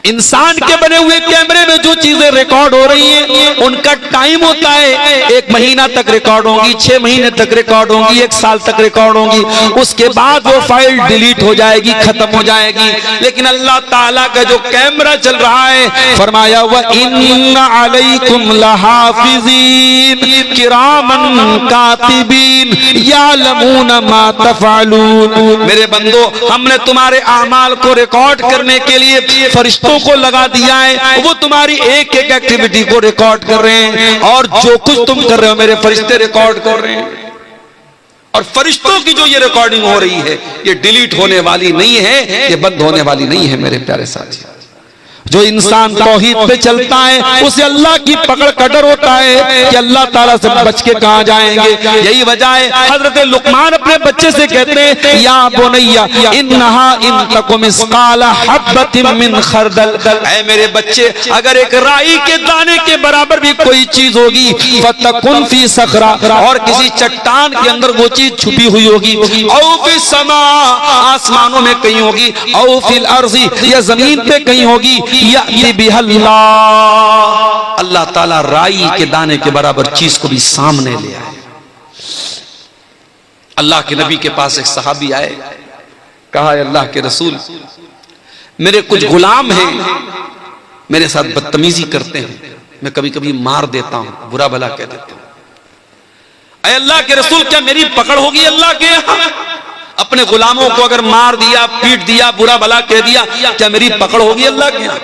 इंसान के बने हुए कैमरे में जो चीजें रिकॉर्ड हो रही हैं उनका टाइम होता है, 1 महीना तक रिकॉर्ड होंगी, 6 महीने तक रिकॉर्ड होंगी, 1 साल तक रिकॉर्ड होंगी, उसके बाद वो फाइल डिलीट हो जाएगी, खत्म हो जाएगी। लेकिन अल्लाह ताला का जो कैमरा चल रहा है, फरमाया व इन्ना अलैकुम लहाफिज़ीन किरामन कातिबीन यालमून मा तफअलून। मेरे बंदो, हमने तुम्हारे अमाल को रिकॉर्ड करने के लिए फरिश्तों को लगा दिया है, वो तुम्हारी एक एक एक्टिविटी को रिकॉर्ड कर रहे हैं और जो कुछ तुम कर रहे हो मेरे फरिश्ते रिकॉर्ड कर रहे हैं। और फरिश्तों की जो ये रिकॉर्डिंग हो रही है ये डिलीट होने वाली नहीं है, ये बंद होने वाली नहीं है मेरे प्यारे साथी। जो इंसान तौहीद पे चलता है उसे अल्लाह की पकड़ का डर होता है कि अल्लाह ताला से बच के कहां जाएंगे। यही वजह है हजरत लुकमान अपने बच्चे से कहते हैं, या बुनैया इन्नहा इन तकुम मिस्काला हब्बतिन मिन खरदल। ऐ मेरे बच्चे, अगर एक राई के दाने के बराबर भी कोई चीज होगी, फतकुन फी सखरा, और किसी चट्टान के अंदर वो चीज छुपी हुई होगी, औ फी समा, आसमानों में कहीं होगी, औ फिल अर्ज़ी, या जमीन पे कहीं होगी, अल्लाह ताला राई के दाने के बराबर चीज को भी सामने ले आए। अल्लाह के नबी के पास एक सहाबी आए, कहा अल्लाह के रसूल, मेरे कुछ गुलाम हैं, मेरे साथ बदतमीजी करते हैं, मैं कभी कभी मार देता हूं, बुरा भला कह देता हूं। अरे अल्लाह के रसूल, क्या मेरी पकड़ होगी अल्लाह के यहां? अपने गुलामों को अगर मार दिया, पीट दिया, बुरा भला कह दिया, क्या मेरी पकड़ होगी अल्लाह के यहां?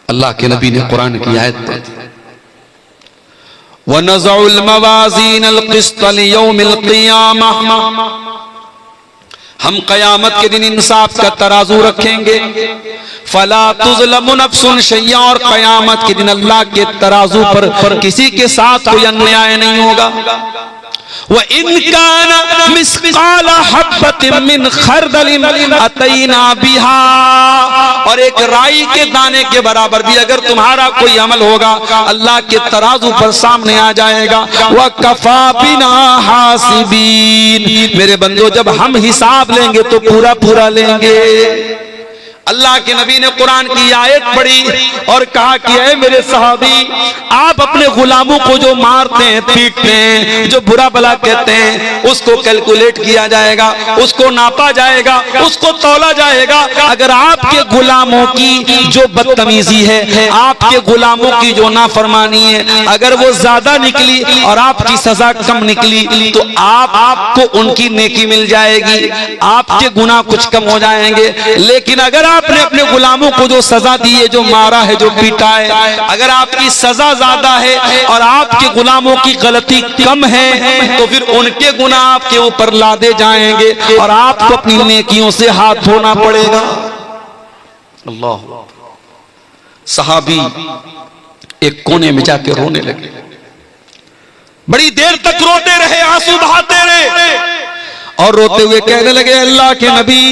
अल्लाह के नबी ने कुरान की आयत पढ़ी, वनज़उल मवाज़ीनल क़िस्त लियौमिल क़ियामह, हम कयामत के दिन इंसाफ का तराजू रखेंगे, फला तुज़लमु नफ्सुन शैया, और कयामत के दिन अल्लाह के तराजू पर किसी के साथ कोई अन्याय नहीं होगा। व इन कान मिस्काला हब्बतिन मिन खरदलिन अतैना बिहा, और एक राई के दाने के बराबर भी अगर तुम्हारा कोई अमल होगा अल्लाह के तराजू पर सामने आ जाएगा। व कफा बिना हासिबीन, मेरे बंदो, जब हम हिसाब लेंगे तो पूरा पूरा लेंगे। अल्लाह के नबी ने कुरान की आयत पढ़ी और कहा कि ऐ मेरे सहाबी, आप अपने गुलामों को जो मारते हैं, पीटते हैं, जो बुरा भला कहते हैं, उसको कैलकुलेट किया जाएगा, उसको नापा जाएगा, उसको तौला जाएगा। अगर आपके गुलामों की जो बदतमीजी है, आपके गुलामों की जो नाफरमानी है, अगर वो ज्यादा निकली और आपकी सजा कम निकली तो आपको उनकी नेकी मिल जाएगी, आपके गुनाह कुछ कम हो जाएंगे। लेकिन अगर आपने अपने गुलामों को जो सजा दी है, जो मारा है, जो पीटा है, अगर आपकी सजा ज्यादा है और आपके गुलामों की गलती कम है तो फिर उनके गुनाह आपके ऊपर लादे जाएंगे और आपको अपनी नेकियों से हाथ धोना पड़ेगा। अल्लाह। सहाबी एक कोने में जाके रोने लगे, बड़ी देर तक रोते रहे, आंसू बहाते रहे, और रोते हुए कहने लगे, अल्लाह के नबी,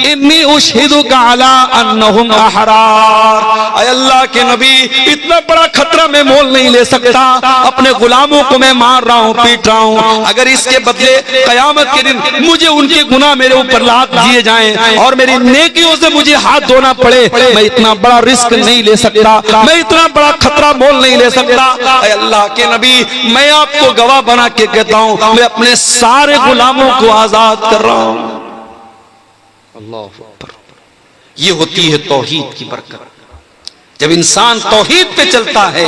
इन्नी उशहिदुका अला अन्नहुम अहरार। अल्लाह के नबी, इतना बड़ा खतरा मैं मोल नहीं ले सकता। अपने गुलामों को मैं मार रहा हूँ, पीट रहा हूँ, अगर इसके बदले कयामत के दिन मुझे उनके गुनाह मेरे ऊपर लाद दिए जाएं और मेरी नेकियों से मुझे हाथ धोना पड़े, मैं इतना बड़ा रिस्क नहीं ले सकता, मैं इतना बड़ा खतरा मोल नहीं ले सकता। अल्लाह के नबी, मैं आपको गवाह बना के कहता हूँ, मैं अपने सारे गुलामों को आजाद कर रहा हूं। अल्लाह अकबर। ये होती है तौहीद की बरकत। जब इंसान तौहीद पे चलता है,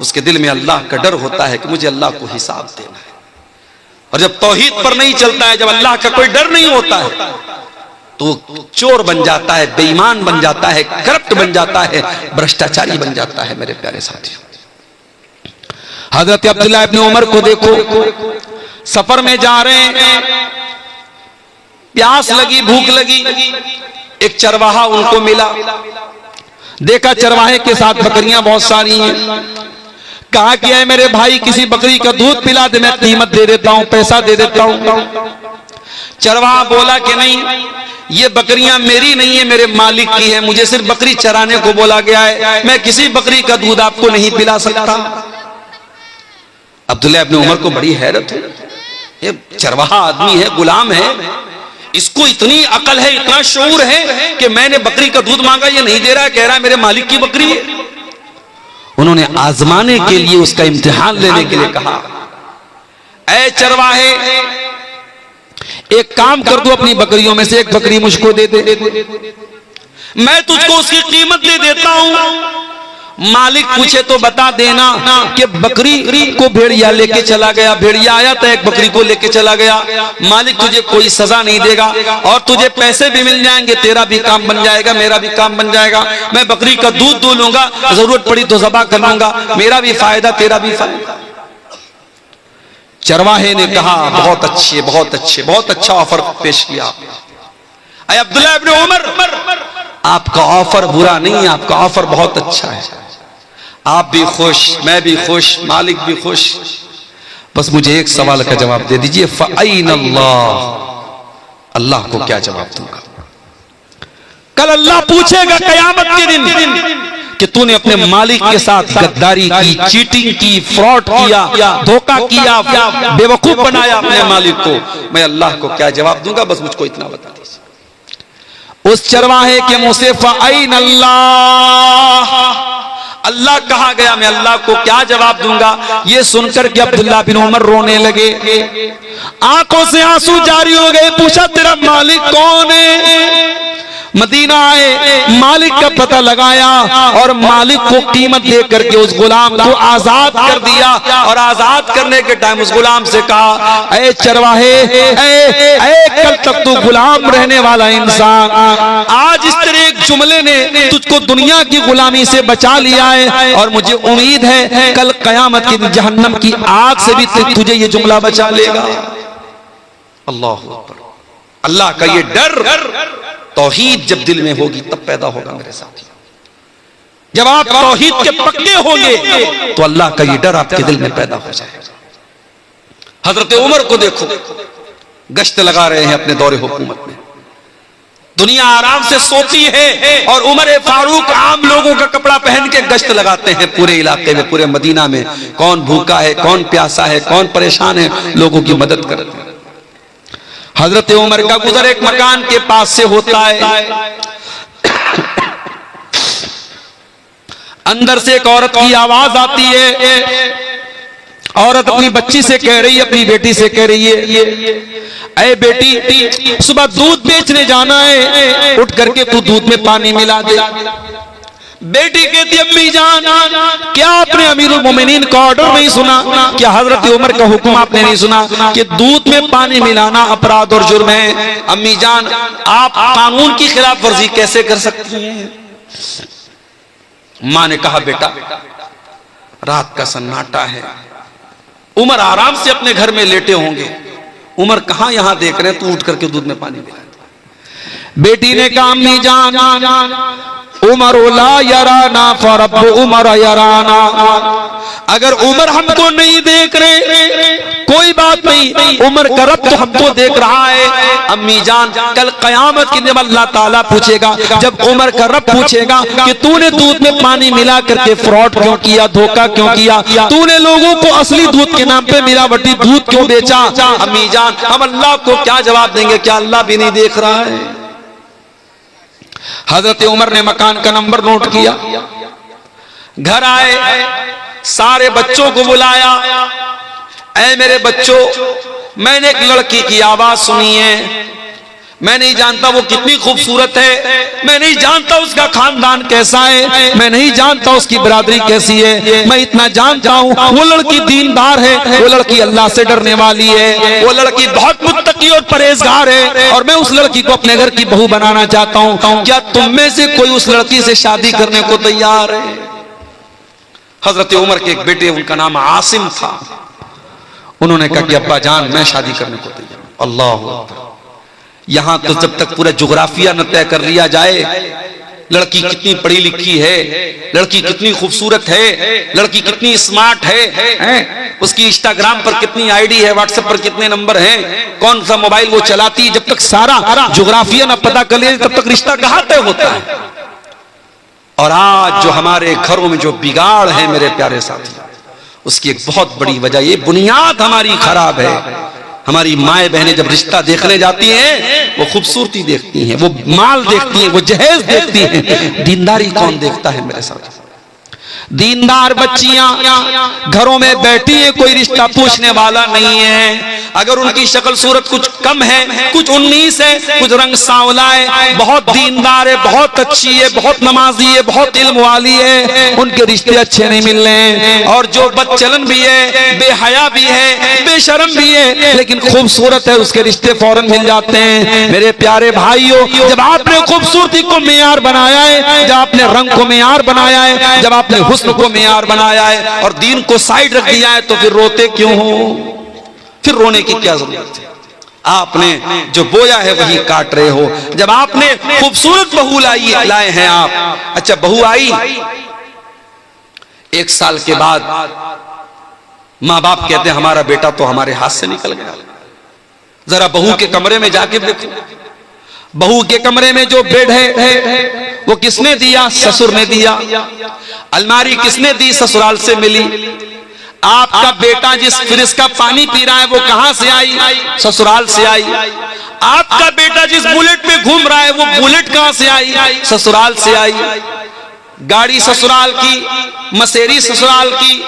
उसके दिल में अल्लाह का डर होता है कि मुझे अल्लाह को हिसाब देना है। और जब तौहीद पर नहीं चलता है, जब अल्लाह का कोई डर नहीं होता है, तो चोर बन जाता है, बेईमान बन जाता है, करप्ट बन जाता है, भ्रष्टाचारी बन जाता है। मेरे प्यारे साथियों, हजरत अब्दुल्लाह इब्न उमर को देखो, सफर में जा रहे हैं, प्यास लगी, भूख लगी, एक चरवाहा उनको मिला। देखा चरवाहे के साथ बकरियां बहुत सारी हैं। कहा कि है मेरे भाई, किसी बकरी का दूध पिला दे, मैं कीमत दे देता हूं, पैसा दे देता हूं। चरवाहा बोला कि नहीं, ये बकरियां मेरी नहीं है, मेरे मालिक की है, मुझे सिर्फ बकरी चराने को बोला गया है, मैं किसी बकरी का दूध आपको नहीं पिला सकता। अब्दुल्लाह इब्न उमर को बड़ी हैरत है, ये चरवाहा आदमी है, गुलाम है, इसको इतनी अकल है, इतना शऊर है कि मैंने बकरी का दूध मांगा, ये नहीं दे रहा है, कह रहा है मेरे मालिक की बकरी है। उन्होंने आजमाने के लिए, उसका इम्तिहान लेने के लिए कहा, ऐ चरवाहे, एक काम कर दो, अपनी बकरियों में से एक बकरी मुझको दे दे, मैं तुझको उसकी कीमत दे देता हूं। मालिक पूछे तो बता देना कि बकरी को भेड़िया लेके चला गया, भेड़िया आया तो एक बकरी को लेके चला गया। मालिक तुझे कोई सजा नहीं देगा और तुझे पैसे भी मिल जाएंगे, तेरा भी काम बन जाएगा, मेरा भी काम बन जाएगा। मैं बकरी का दूध दो लूंगा, जरूरत पड़ी तो ज़बा कर लूंगा, मेरा भी फायदा, तेरा भी फायदा। चरवाहे ने कहा, बहुत अच्छे, बहुत अच्छे, बहुत अच्छा ऑफर पेश किया। अब्दुल्लाह इब्न उमर, आपका ऑफर बुरा नहीं, आपका ऑफर बहुत अच्छा है, आप भी खुश, मैं भी खुश, मालिक भी खुश। बस मुझे एक सवाल का जवाब दे दीजिए, फ़अैन अल्लाह, अल्लाह को क्या जवाब दूंगा? कल अल्लाह पूछेगा कयामत के दिन कि तूने अपने मालिक के साथ गद्दारी की, चीटिंग की, फ्रॉड किया, धोखा किया, बेवकूफ बनाया अपने मालिक को, मैं अल्लाह को क्या जवाब दूंगा? बस मुझको इतना बता दीजिए। उस चरवाहे के मुंह से फ़अैन अल्लाह, अल्लाह कहा गया, मैं अल्लाह को क्या जवाब दूंगा? ये सुनकर के अब्दुल्लाह बिन उमर रोने लगे, आंखों से आंसू जारी हो गए। पूछा, तेरा मालिक कौन है? मदीना आए, मालिक का पता लगाया और मालिक को कीमत दे करके उस गुलाम को आजाद कर दिया। और आजाद करने के टाइम उस गुलाम से कहा, ऐ चरवाहे, कल तक तू गुलाम रहने वाला इंसान, आज इस तरह एक जुमले ने तुझको दुनिया की गुलामी से बचा लिया है और मुझे उम्मीद है कल कयामत की जहन्नम की आग से भी तुझे ये जुमला बचा लेगा। अल्लाह अकबर। अल्लाह का ये डर, तौहीद जब दिल में होगी तब पैदा होगा मेरे साथ। जब आप तौहीद के पक्के होंगे तो अल्लाह का ये डर आपके दिल में पैदा हो जाएगा। हजरत उमर को देखो, गश्त लगा रहे हैं अपने दौरे हुकूमत में, दुनिया आराम से सोती है और उमर फारूक आम लोगों का कपड़ा पहन के गश्त लगाते हैं पूरे इलाके में, पूरे मदीना में। कौन भूखा है, कौन प्यासा है, कौन परेशान है, लोगों की मदद करते हैं। हजरत उमर का गुजर एक मकान के पास से होता है, अंदर से एक औरत की आवाज आती है। औरत अपनी बच्ची से कह रही है, अपनी बेटी से कह रही है, ऐ बेटी, सुबह दूध बेचने जाना है, उठ करके तू दूध में पानी मिला दे। बेटी कहती, अम्मी जान, क्या आपने अमीरुल मोमिनीन का ऑर्डर नहीं सुना? क्या हजरत उमर का हुक्म आपने नहीं सुना कि दूध में पानी मिलाना अपराध और जुर्म है? अम्मी जान, आप कानून की खिलाफ वर्जी कैसे कर सकती हैं? मां ने कहा, बेटा, रात का सन्नाटा है, उमर आराम से अपने घर में लेटे होंगे, उमर कहां यहां देख रहे हैं, तू उठ करके दूध में पानी मिला दे। बेटी ने कहा, अम्मी जान, उमर ला यराना फरब उमर यराना, अगर उमर हमको नहीं देख रहे कोई बात नहीं, उम्र का रब तो हमको देख रहा है। अम्मी जान, कल कयामत के दिन अल्लाह ताला पूछेगा, जब उम्र का रब पूछेगा कि तूने दूध में पानी मिला करके फ्रॉड क्यों किया, धोखा क्यों किया, तूने लोगों को असली दूध के नाम पे मिलावटी दूध क्यों बेचा। अम्मी जान, हम अल्लाह को क्या जवाब देंगे? क्या अल्लाह भी नहीं देख रहा है? हजरत उमर ने मकान का नंबर नोट किया, घर आए, सारे बच्चों को बुलाया। ऐ मेरे बच्चों, मैंने एक लड़की की आवाज सुनी है, मैं नहीं जानता वो कितनी खूबसूरत है, मैं नहीं जानता उसका खानदान कैसा है, मैं नहीं जानता उसकी बिरादरी कैसी है, मैं इतना जानता हूँ वो लड़की दीनदार है, वो लड़की अल्लाह से डरने वाली है, वो लड़की बहुत मुत्तकी और परहेजगार है, और मैं उस लड़की को अपने घर की बहू बनाना चाहता हूँ। क्या तुम में से कोई उस लड़की से शादी करने को तैयार है? हजरत उमर के एक बेटे, उनका नाम आसिम था, उन्होंने कहा कि अब्बा जान, मैं शादी करने को तैयार हूं। अल्लाह, यहां तो जब तक पूरा जोग्राफिया न तय कर लिया जाए, लड़की कितनी पढ़ी लिखी है, लड़की कितनी खूबसूरत है, लड़की कितनी स्मार्ट है, उसकी इंस्टाग्राम पर कितनी आईडी है, व्हाट्सएप पर कितने नंबर हैं, कौन सा मोबाइल वो चलाती, जब तक सारा जोग्राफिया न पता कर लिया तब तक रिश्ता कहां तय होता है। और आज जो हमारे घरों में जो बिगाड़ है मेरे प्यारे साथी, उसकी एक बहुत बड़ी वजह, ये बुनियाद हमारी खराब है। हमारी माए बहनें जब रिश्ता देखने जाती हैं, वो खूबसूरती देखती हैं, वो माल देखती हैं, वो जहेज देखती हैं, दीनदारी कौन देखता है मेरे साथ? दीनदार बच्चियां घरों में बैठी हैं, कोई रिश्ता पूछने वाला नहीं है। अगर उनकी शक्ल सूरत कुछ कम है, कुछ 19 है, कुछ रंग सांवला है, बहुत दीनदार है, बहुत अच्छी है, बहुत नमाजी है, बहुत इल्म वाली है, उनके रिश्ते अच्छे नहीं मिल रहे हैं। और जो बदचलन भी है, बेहया भी है, बेशरम भी है, लेकिन खूबसूरत है, उसके रिश्ते फौरन मिल जाते हैं। मेरे प्यारे भाइयों, जब आपने खूबसूरती को मेयार बनाया है, जब आपने रंग को मेयार बनाया है, जब आपने हुस्न को मेयार बनाया है और दीन को साइड रख दिया है, तो फिर रोते क्यों हो? फिर रोने की क्या जरूरत है? आपने जो बोया है वही काट रहे हो। जब आपने खूबसूरत बहू लाए हैं आप, अच्छा बहू आई, 1 साल के बाद माँ बाप कहते हैं हमारा बेटा तो हमारे हाथ से निकल गया। जरा बहू के कमरे में जाके देखो, बहू के कमरे में जो बेड है वो किसने दिया? ससुर ने दिया। अलमारी किसने दी? ससुराल से मिली। आपका बेटा जिस फ्रिज का पानी पी रहा है वो कहां से आई? ससुराल से आई। आपका बेटा जिस बुलेट पे घूम रहा है वो बुलेट कहां से आई? ससुराल से आई। गाड़ी ससुराल की, मसेरी ससुराल की,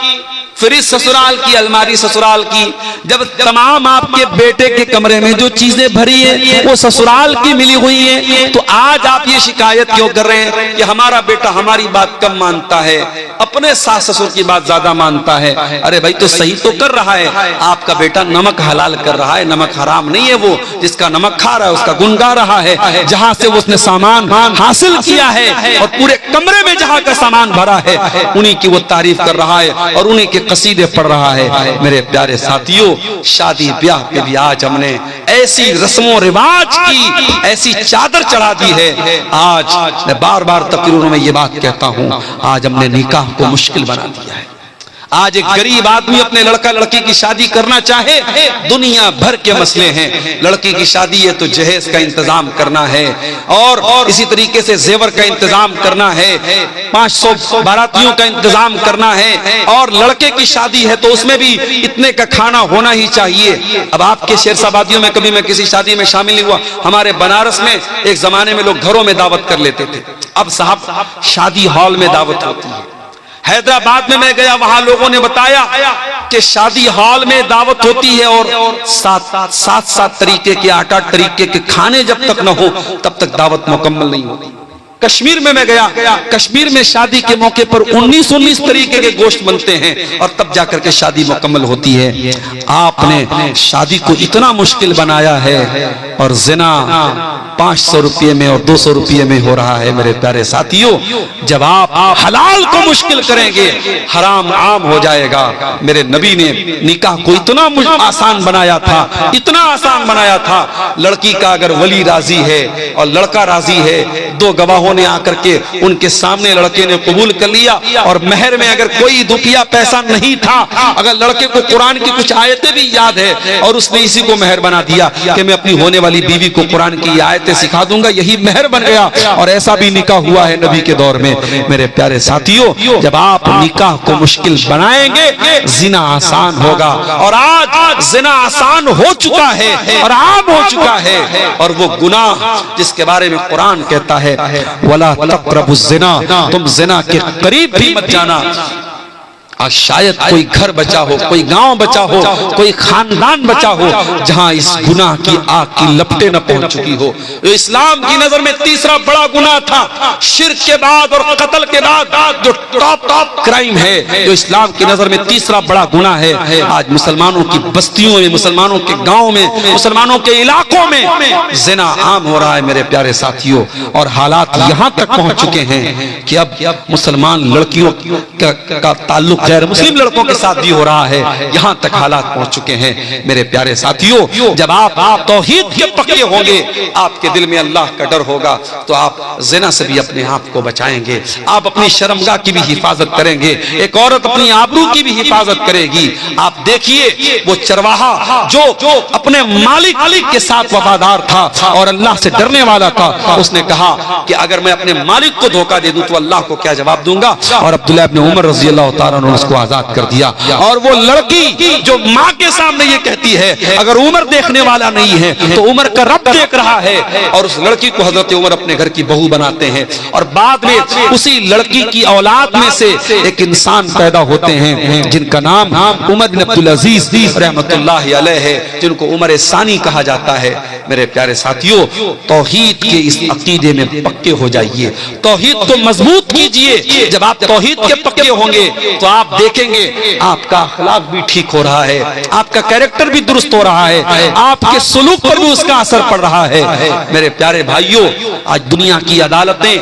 फ्रिज ससुराल की, अलमारी ससुराल की। जब तमाम आपके बेटे के कमरे में जो चीजें भरी है वो ससुराल की मिली हुई है, तो आज आप ये शिकायत क्यों कर रहे हैं कि हमारा बेटा हमारी बात कम मानता है, अपने सास ससुर की बात ज्यादा मानता है? अरे भाई, तो सही तो कर रहा है। आपका बेटा नमक हलाल कर रहा है, नमक हराम नहीं है। वो जिसका नमक खा रहा है उसका गुण गा रहा है। जहां से उसने सामान हासिल किया है और पूरे कमरे में जहां का सामान भरा है, उन्हीं की वो तारीफ कर रहा है और उन्हीं के कसीदे पढ़ रहा है। मेरे प्यारे साथियों, शादी ब्याह पे भी आज हमने ऐसी रस्मों रिवाज की ऐसी चादर चढ़ा दी है। आज मैं बार बार तकरीरों में ये बात कहता हूं, आज हमने निकाह को मुश्किल बना दिया है। आज एक गरीब आदमी अपने लड़का लड़की की शादी करना चाहे, दुनिया भर के मसले हैं। लड़की की शादी है तो जहेज का इंतजाम करना है, और इसी तरीके से जेवर का इंतजाम करना है, 500 बारातियों का इंतजाम करना है, और लड़के की शादी है तो उसमें भी इतने का खाना होना ही चाहिए। अब आपके शेरशाबादियों में कभी मैं किसी शादी में शामिल नहीं हुआ। हमारे बनारस में एक जमाने में लोग घरों में दावत कर लेते थे, अब साहब शादी हॉल में दावत होती है। हैदराबाद में मैं गया, वहां लोगों ने बताया कि शादी हॉल में दावत होती है और सात तरीके के 8 तरीके के खाने जब तक न हो तब तक दावत मुकम्मल नहीं होती। कश्मीर में मैं गया, कश्मीर में शादी के मौके पर 19 तरीके के गोश्त बनते हैं और तब जाकर के शादी मुकम्मल होती है। आपने शादी को इतना मुश्किल बनाया है और जिना 500 रुपये में और 200 रुपये में हो रहा है। मेरे प्यारे साथियों, जब आप हलाल को मुश्किल करेंगे, हराम आम हो जाएगा। मेरे नबी ने निकाह को इतना आसान बनाया था, इतना आसान बनाया था। लड़की का अगर वली राजी है और लड़का राजी है, 2 गवाहों गवाहों ने आकर के उनके सामने लड़के ने कबूल कर लिया, और महर में अगर कोई रुपया पैसा नहीं था, अगर लड़के को कुरान की कुछ आयतें भी याद है और उसने इसी को महर बना दिया कि मैं अपनी होने वाली बीवी को कुरान की आयतें सिखा दूंगा, यही महर बन गया। और ऐसा भी निकाह हुआ है नबी के दौर में। मेरे प्यारे साथियों, जब आप निकाह को मुश्किल बनाएंगे, जिना आसान होगा। और आज जिना आसान हो चुका है और आम हो चुका है, और वो गुनाह जिसके बारे में कुरान कहता है वला तक़रबुज़ ज़िना, तुम जिना के करीब भी मत जाना। आज शायद कोई घर बचा हो, कोई गांव बचा हो, कोई खानदान बचा हो जहां इस गुनाह की आग की लपटें न पहुंच चुकी हो। जो इस्लाम की नजर में तीसरा बड़ा गुनाह था, शिर्क के बाद और कत्ल के बाद जो टॉप क्राइम है, जो इस्लाम की नजर में तीसरा बड़ा गुनाह है, आज मुसलमानों की बस्तियों में, मुसलमानों के गाँव में, मुसलमानों के इलाकों में जिना आम हो रहा है मेरे प्यारे साथियों। और हालात यहां तक पहुंच चुके हैं कि अब मुसलमान लड़कियों का ताल्लुक गैर मुस्लिम लड़कों के साथ भी हो रहा है। यहां तक हालात पहुंच चुके हैं मेरे प्यारे साथियों। जब आप तौहीद के पक्के होंगे, आपके दिल में अल्लाह का डर होगा, तो आप जिना से भी अपने आप को बचाएंगे, आप अपनी शर्मगाह की भी हिफाजत करेंगे, एक औरत अपनी आबरू की भी हिफाजत करेगी। आप देखिए वो चरवाहा जो अपने मालिक के साथ वफादार था और अल्लाह से डरने वाला था, उसने कहा कि अगर मैं अपने मालिक को धोखा दे दूं तो अल्लाह को क्या जवाब दूंगा। और अब्दुल्लाह इब्न उमर रज़ी अल्लाह तआला अन्हु उसको आजाद कर दिया। और वो लड़की जो माँ के सामने ये कहती है, अगर उमर देखने वाला नहीं है तो उमर का रब देख रहा है, और उस लड़की को हजरत उमर अपने घर की बहू बनाते हैं। और बाद में उसी लड़की की औलाद में से एक इंसान पैदा होते हैं जिनका नाम उमर बिन अब्दुल अजीज रहमतुल्लाह अलैह है, जिनको उमर सानी कहा जाता है। मेरे प्यारे साथियों, तौहीद के इस अकीदे में पक्के हो जाइए, तौहीद को मजबूत कीजिए। जब आप तौहीद के पक्के होंगे तो आप देखेंगे आपका अखलाक भी ठीक हो रहा है, आपका कैरेक्टर भी दुरुस्त हो रहा है, आपके सुलूक पर भी उसका असर पड़ रहा है। मेरे प्यारे भाइयों, आज दुनिया की अदालतें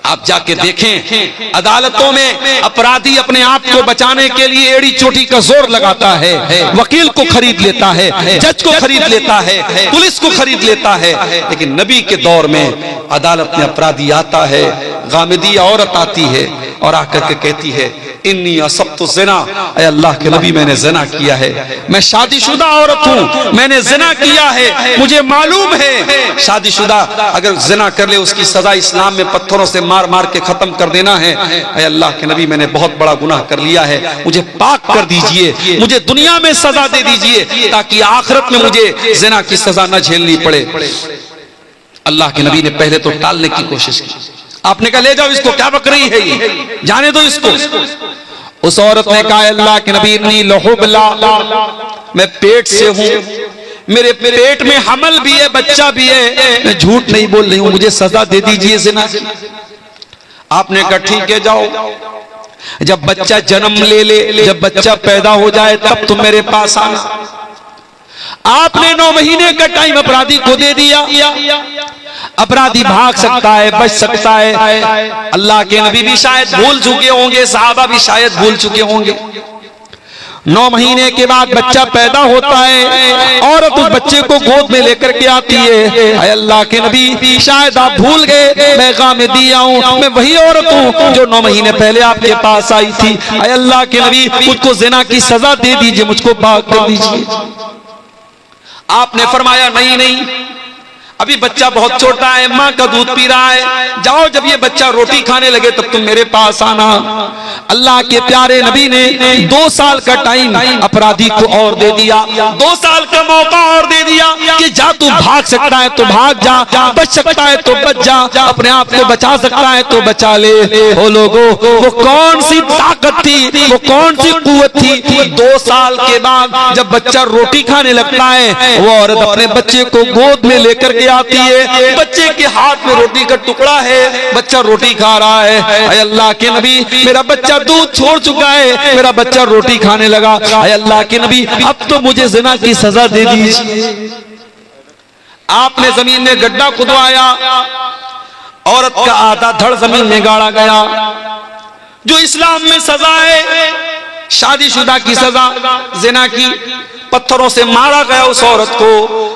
आप जाके देखें, अदालतों में अपराधी अपने आप को बचाने के लिए एड़ी चोटी का जोर लगाता है, वकील को खरीद लेता है, जज को खरीद लेता है, पुलिस को खरीद लेता है। लेकिन नबी के दौर में अदालत में अपराधी आता है, गामिदी औरत आती है और आकर के कहती है इन्नी असब्तु ज़िना, ऐ अल्लाह के नबी मैंने ज़िना किया है, मैं शादीशुदा औरत हूँ, मैंने ज़िना किया है, मुझे मालूम है शादीशुदा अगर ज़िना कर ले उसकी सजा इस्लाम में पत्थरों से मार मार के खत्म कर देना है। ऐ अल्लाह के नबी मैंने बहुत बड़ा गुनाह कर लिया है, मुझे पाक कर दीजिए, मुझे दुनिया में सजा दे दीजिए ताकि आखिरत में मुझे ज़िना की सजा न झेलनी पड़े। अल्लाह के नबी ने पहले तो टालने की कोशिश की, आपने कहा ले जाओ इसको, क्या बक रही है ये, जाने दो इसको। उस औरत ने कहा अल्लाह के नबी इन्नी लहुबला, मैं पेट से हूं, मेरे पेट में हमल भी है, बच्चा भी है, मैं झूठ नहीं बोल रही हूं, मुझे सजा दे दीजिए ज़िना से। आपने कहा ठीक है जाओ, जब बच्चा जन्म ले, जब बच्चा पैदा हो जाए तब तुम मेरे पास आना। आपने 9 महीने का टाइम अपराधी को दे दिया। अपराधी भाग सकता है, बच सकता है। अल्लाह के नबी भी शायद भूल चुके होंगे, सहाबा भी शायद भूल चुके होंगे। 9 महीने के बाद बच्चा पैदा होता है, औरत उस बच्चे को गोद में लेकर के आती है। अल्लाह के नबी शायद आप भूल गए, मैं गामिदी हूं, मैं वही औरत हूं जो 9 महीने पहले आपके पास आई थी। अल्लाह के नबी मुझको ज़िना की सजा दे दीजिए, मुझको पाक कर दीजिए। आपने फरमाया नहीं, अभी बच्चा बहुत छोटा है, माँ का दूध पी रहा है, जाओ जब ये बच्चा रोटी खाने लगे तब तुम मेरे पास आना। अल्लाह के प्यारे नबी ने 2 साल का टाइम अपराधी को और दे दिया, 2 साल का मौका और दे दिया कि जा तू भाग सकता है तो भाग जा, बच सकता है तो बच जा, अपने आप को बचा सकता है तो बचा ले। ओ लोगों, वो कौन सी ताकत थी, वो कौन सी कुव्वत थी। 2 साल के बाद जब बच्चा रोटी खाने लगता है, वो औरत अपने बच्चे को गोद में लेकर के आती है, बच्चे के हाथ में रोटी का टुकड़ा है, बच्चा रोटी खा रहा है। ऐ अल्लाह के नबी मेरा बच्चा दूध छोड़ चुका है, मेरा बच्चा रोटी खाने लगा। ऐ अल्लाह के नबी अब तो मुझे ज़िना की सजा दे दीजिए। आपने जमीन में गड्ढा खुदवाया, औरत का आधा धड़ जमीन में गाड़ा गया। जो इस्लाम में सजा है शादीशुदा की सजा, ज़िना की, पत्थरों से मारा गया, उस औरत को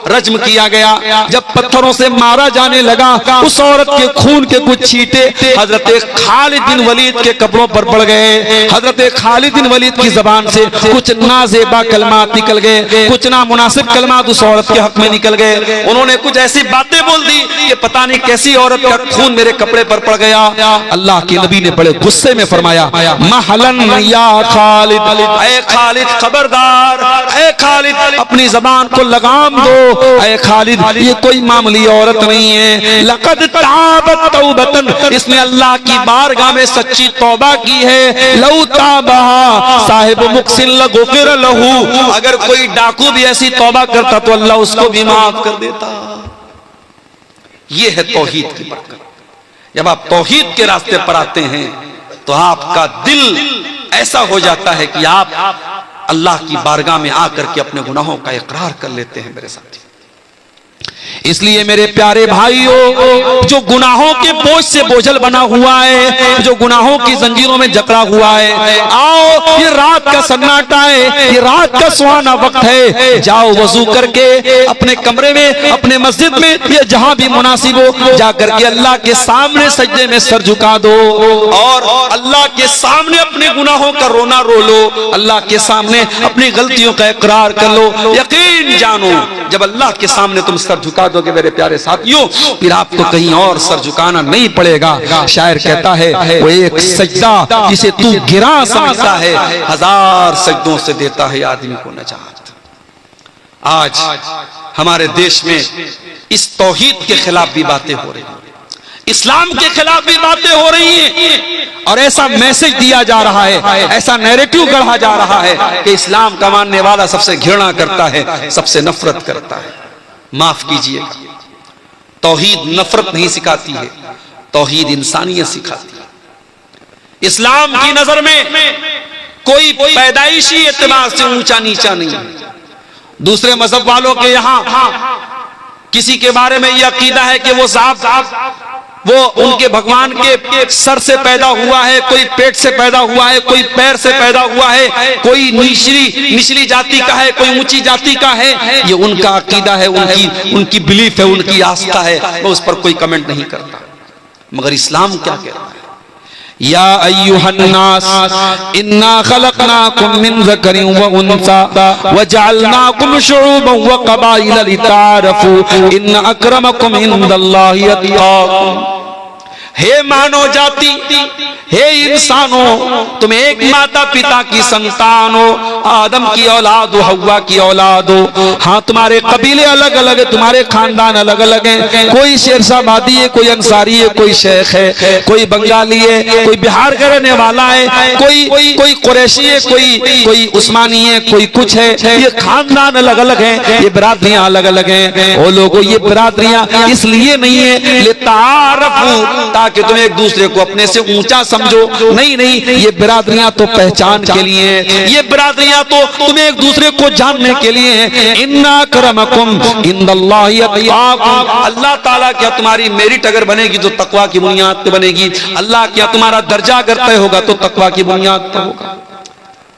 रज्म किया गया। जब पत्थरों से मारा जाने लगा, उस औरत के खून के कुछ छींटे हजरत खालिद बिन वलीद के कपड़ों पर पड़ गए। हजरत खालिद बिन वलीद की जबान से कुछ नाजेबा कलमात निकल गए, कुछ नामुनासिब कलमात उस औरत के हक में निकल गए। उन्होंने कुछ ऐसी बातें बोल दी कि पता नहीं कैसी औरत का खून मेरे कपड़े पर पड़ गया। अल्लाह के नबी ने बड़े गुस्से में फरमाया, महलन या खालिद, ऐ खालिद खबरदार, ऐ खालिद अपनी जबान को लगाम दो, ऐ खालिद ये कोई मामूली औरत नहीं है। लक़द ताबत तौबतन, इसने अल्लाह की बारगाह में सच्ची तौबा की है। लौ ताबहा साहिब मुक्सिन लगुफिर लहू, अगर कोई डाकू भी ऐसी तौबा करता तो अल्लाह उसको भी माफ कर देता। ये है तौहीद की बरकत। जब आप तौहीद के रास्ते पर आते हैं तो आपका दिल ऐसा हो जाता है कि आप अल्लाह की बारगाह में आकर के अपने गुनाहों का इकरार कर लेते हैं मेरे साथी। इसलिए मेरे प्यारे भाइयों, जो गुनाहों के बोझ से बोझल बना हुआ है, जो गुनाहों की जंजीरों में जकड़ा हुआ है, आओ ये रात का सन्नाटा है, ये रात का सुहाना वक्त है, जाओ वजू करके अपने कमरे में, अपने मस्जिद में, ये जहां भी मुनासिब हो जाकर के अल्लाह के सामने सजदे में सर झुका दो और अल्लाह के सामने अपने गुनाहों का रोना रो लो, अल्लाह के सामने अपनी गलतियों का इकरार कर लो। यकीन जानो जब अल्लाह के सामने तुम सर झुका दोगे मेरे प्यारे साथियों, फिर आपको कहीं और सर झुकाना नहीं पड़ेगा। शायर कहता है, वो एक सजदा जिसे तू गिरा समझता है, 1000 सजदों से देता है आदमी को नजात। आज हमारे देश में इस तौहीद के खिलाफ भी बातें हो रही हैं, इस्लाम के खिलाफ भी बातें हो रही हैं और ऐसा मैसेज दिया जा रहा है, ऐसा नैरेटिव गढ़ा जा रहा है कि इस्लाम का मानने वाला सबसे घृणा करता है, सबसे नफरत करता है। माफ कीजिएगा, तौहीद नफरत नहीं सिखाती है, तौहीद इंसानियत सिखाती है। इस्लाम की नजर में कोई पैदाइशी एतबार से ऊंचा नीचा नहीं। दूसरे मजहब वालों के यहां किसी के बारे में यह अकीदा है कि वो उनके भगवान के सर से पैदा हुआ है, कोई पेट से पैदा हुआ है, कोई पैर से पैदा हुआ है, कोई निचली जाति का है, कोई ऊंची जाति का है। ये उनका अकीदा है, उनकी बिलीफ है, उनकी आस्था है, मैं उस पर कोई कमेंट नहीं करता। मगर इस्लाम क्या कह रहा है? या अय्युहन्नास इन्ना खलकनाकुम मिन ज़करिन व उन्सा व जअलनाकुम शुऊबन व क़बाइला लितारफू इन्न अक्रमकुम इंदल्लाहि अत्क़ाकुम। हे मानव जाति, हे इंसानों, तुम एक माता पिता की संतान हो, आदम की औलाद हो, हव्वा की औलाद हो। हाँ, तुम्हारे कबीले अलग अलग है, तुम्हारे खानदान अलग अलग हैं। कोई शेरशाहबादी है, कोई अंसारी है, कोई शेख है, कोई बंगाली है, कोई बिहार का रहने वाला है, कोई कुरैशी है, कोई उस्मानी है, कोई कुछ है। ये खानदान अलग अलग हैं, ये बिरादरियां अलग अलग हैं। वो लोगों, ये बिरादरियां इसलिए नहीं है लितारफू, ताकि तुम एक दूसरे को अपने से ऊंचा समझो। नहीं, ये बिरादरियां तो पहचान के लिए हैं, ये बिरादरियां तो तुम्हें एक दूसरे को जानने के लिए हैं। इन्ना अक्रमकुम इंदल्लाहि अत्क़ाकुम, अल्लाह ताला क्या तुम्हारी मेरिट अगर बनेगी तो तकवा की बुनियाद पे बनेगी। अल्लाह क्या तुम्हारा दर्जा अगर तय होगा तो तकवा की बुनियाद पर होगा।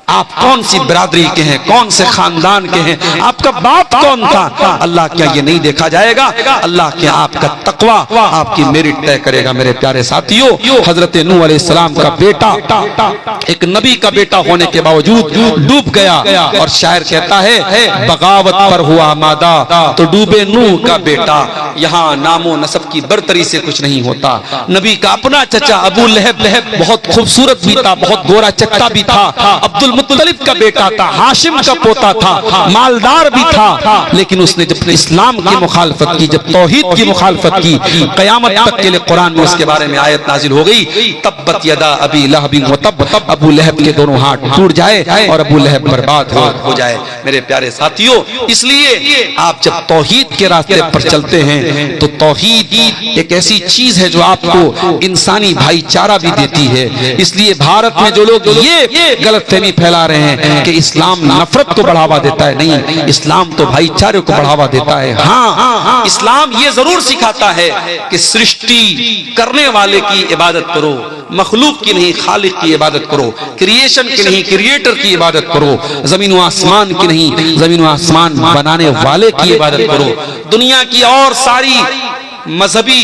आप कौन सी बिरादरी के हैं, कौन से खानदान के हैं, आपका बाप कौन था, अल्लाह क्या ये नहीं देखा जाएगा? अल्लाह क्या आपका तकवा आपकी मेरिट तय करेगा। मेरे प्यारे साथियों, हजरत नूह अलैहिस्सलाम का बेटा एक नबी का बेटा होने के बावजूद डूब गया और शायर कहता है, बगावत पर हुआ आमादा तो डूबे नूह का बेटा। यहाँ नामो नसब की बरतरी से कुछ नहीं होता। नबी का अपना चचा अबू लहब बहुत खूबसूरत भी था, बहुत गोरा चट्टा भी था, अब्दुल मुत्तलिब का बेटा था, हाशिम का पोता था, मालदार भी था। लेकिन उसने जब इस्लाम की मुखालफत की, जब तौहीद की मुखालफत की, क़यामत तक के लिए कुरान में उसके बारे में आयत नाजिल हो गई, तब्बत यदा अबी लहबिन व तब, अबू लहब के दोनों हाथ टूट जाए और अबू लहब बर्बाद हो जाए। मेरे प्यारे साथियों, इसलिए आप जब तौहीद के रास्ते पर चलते हैं तो तौहीद एक ऐसी चीज है जो आपको इंसानी भाईचारा भी देती है। इसलिए भारत में जो लोग ये गलतफहमी फैला रहे हैं कि इस्लाम नफरत को बढ़ावा देता है, नहीं, इस्लाम तो भाईचारे को बढ़ावा देता है। हाँ, इस्लाम ये जरूर सिखाता है कि सृष्टि करने वाले की इबादत करो, मखलूक की नहीं खालिक की इबादत करो, क्रिएशन की नहीं क्रिएटर की इबादत करो, जमीन व आसमान की नहीं जमीन व आसमान बनाने वाले की इबादत करो। दुनिया की और सारी मजहबी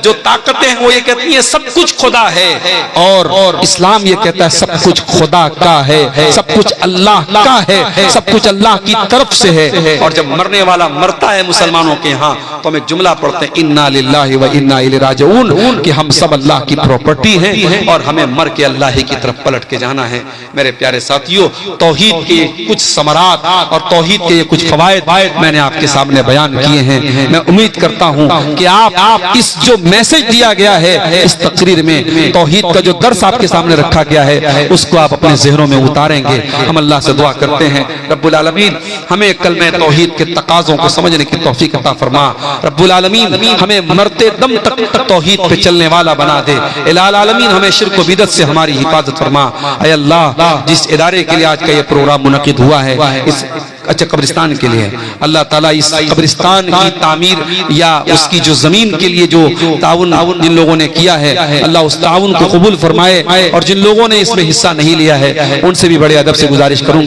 जो ताकतें हैं वो ये कहती हैं सब कुछ खुदा है, और इस्लाम ये कहता है सब कुछ खुदा का है, सब कुछ अल्लाह का है, सब कुछ अल्लाह की तरफ से है। और जब मरने वाला मरता है मुसलमानों के यहाँ तो हम एक जुमला पढ़ते हैं, इन्ना लिल्लाहि व इन्ना इलैहि राजिऊन, कि हम सब अल्लाह की प्रॉपर्टी हैं और हमें मर के अल्लाह ही की तरफ पलट के जाना है। मेरे प्यारे साथियों, तौहीद के कुछ समरात और तौहीद के कुछ फवायद मैंने आपके सामने बयान किए हैं। मैं उम्मीद करता हूँ कि आप इस जो मैसेज दिया गया है इस तकरीर में, तौहीद का जो दर्स आपके सामने रखा गया है, उसको आप अपने ज़हनों में उतारेंगे। हम अल्लाह से दुआ करते हैं रब्बुल आलमीन हमें कलमे तौहीद के तकाज़ों को समझने की तौफीक अता फरमा। रब्बुल आलमीन हमें मरते दम तक तौहीद पे चलने वाला बना दे। इलाल आलमीन हमें शिर्क व बिदअत से हमारी हिफाजत फरमा। ऐ अल्लाह, जिस इदारे के लिए आज का ये प्रोग्राम मुनक़िद हुआ है, इस अच्छा कब्रिस्तान के लिए, अल्लाह ताला इस कब्रिस्तान की तामीर या उसकी जो जमीन के लिए जो ताउन जिन लोगों ने किया है, अल्लाह उस ताउन को कबूल फरमाए। और जिन लोगों ने इसमें हिस्सा नहीं लिया है उनसे भी बड़े अदब से गुजारिश करूं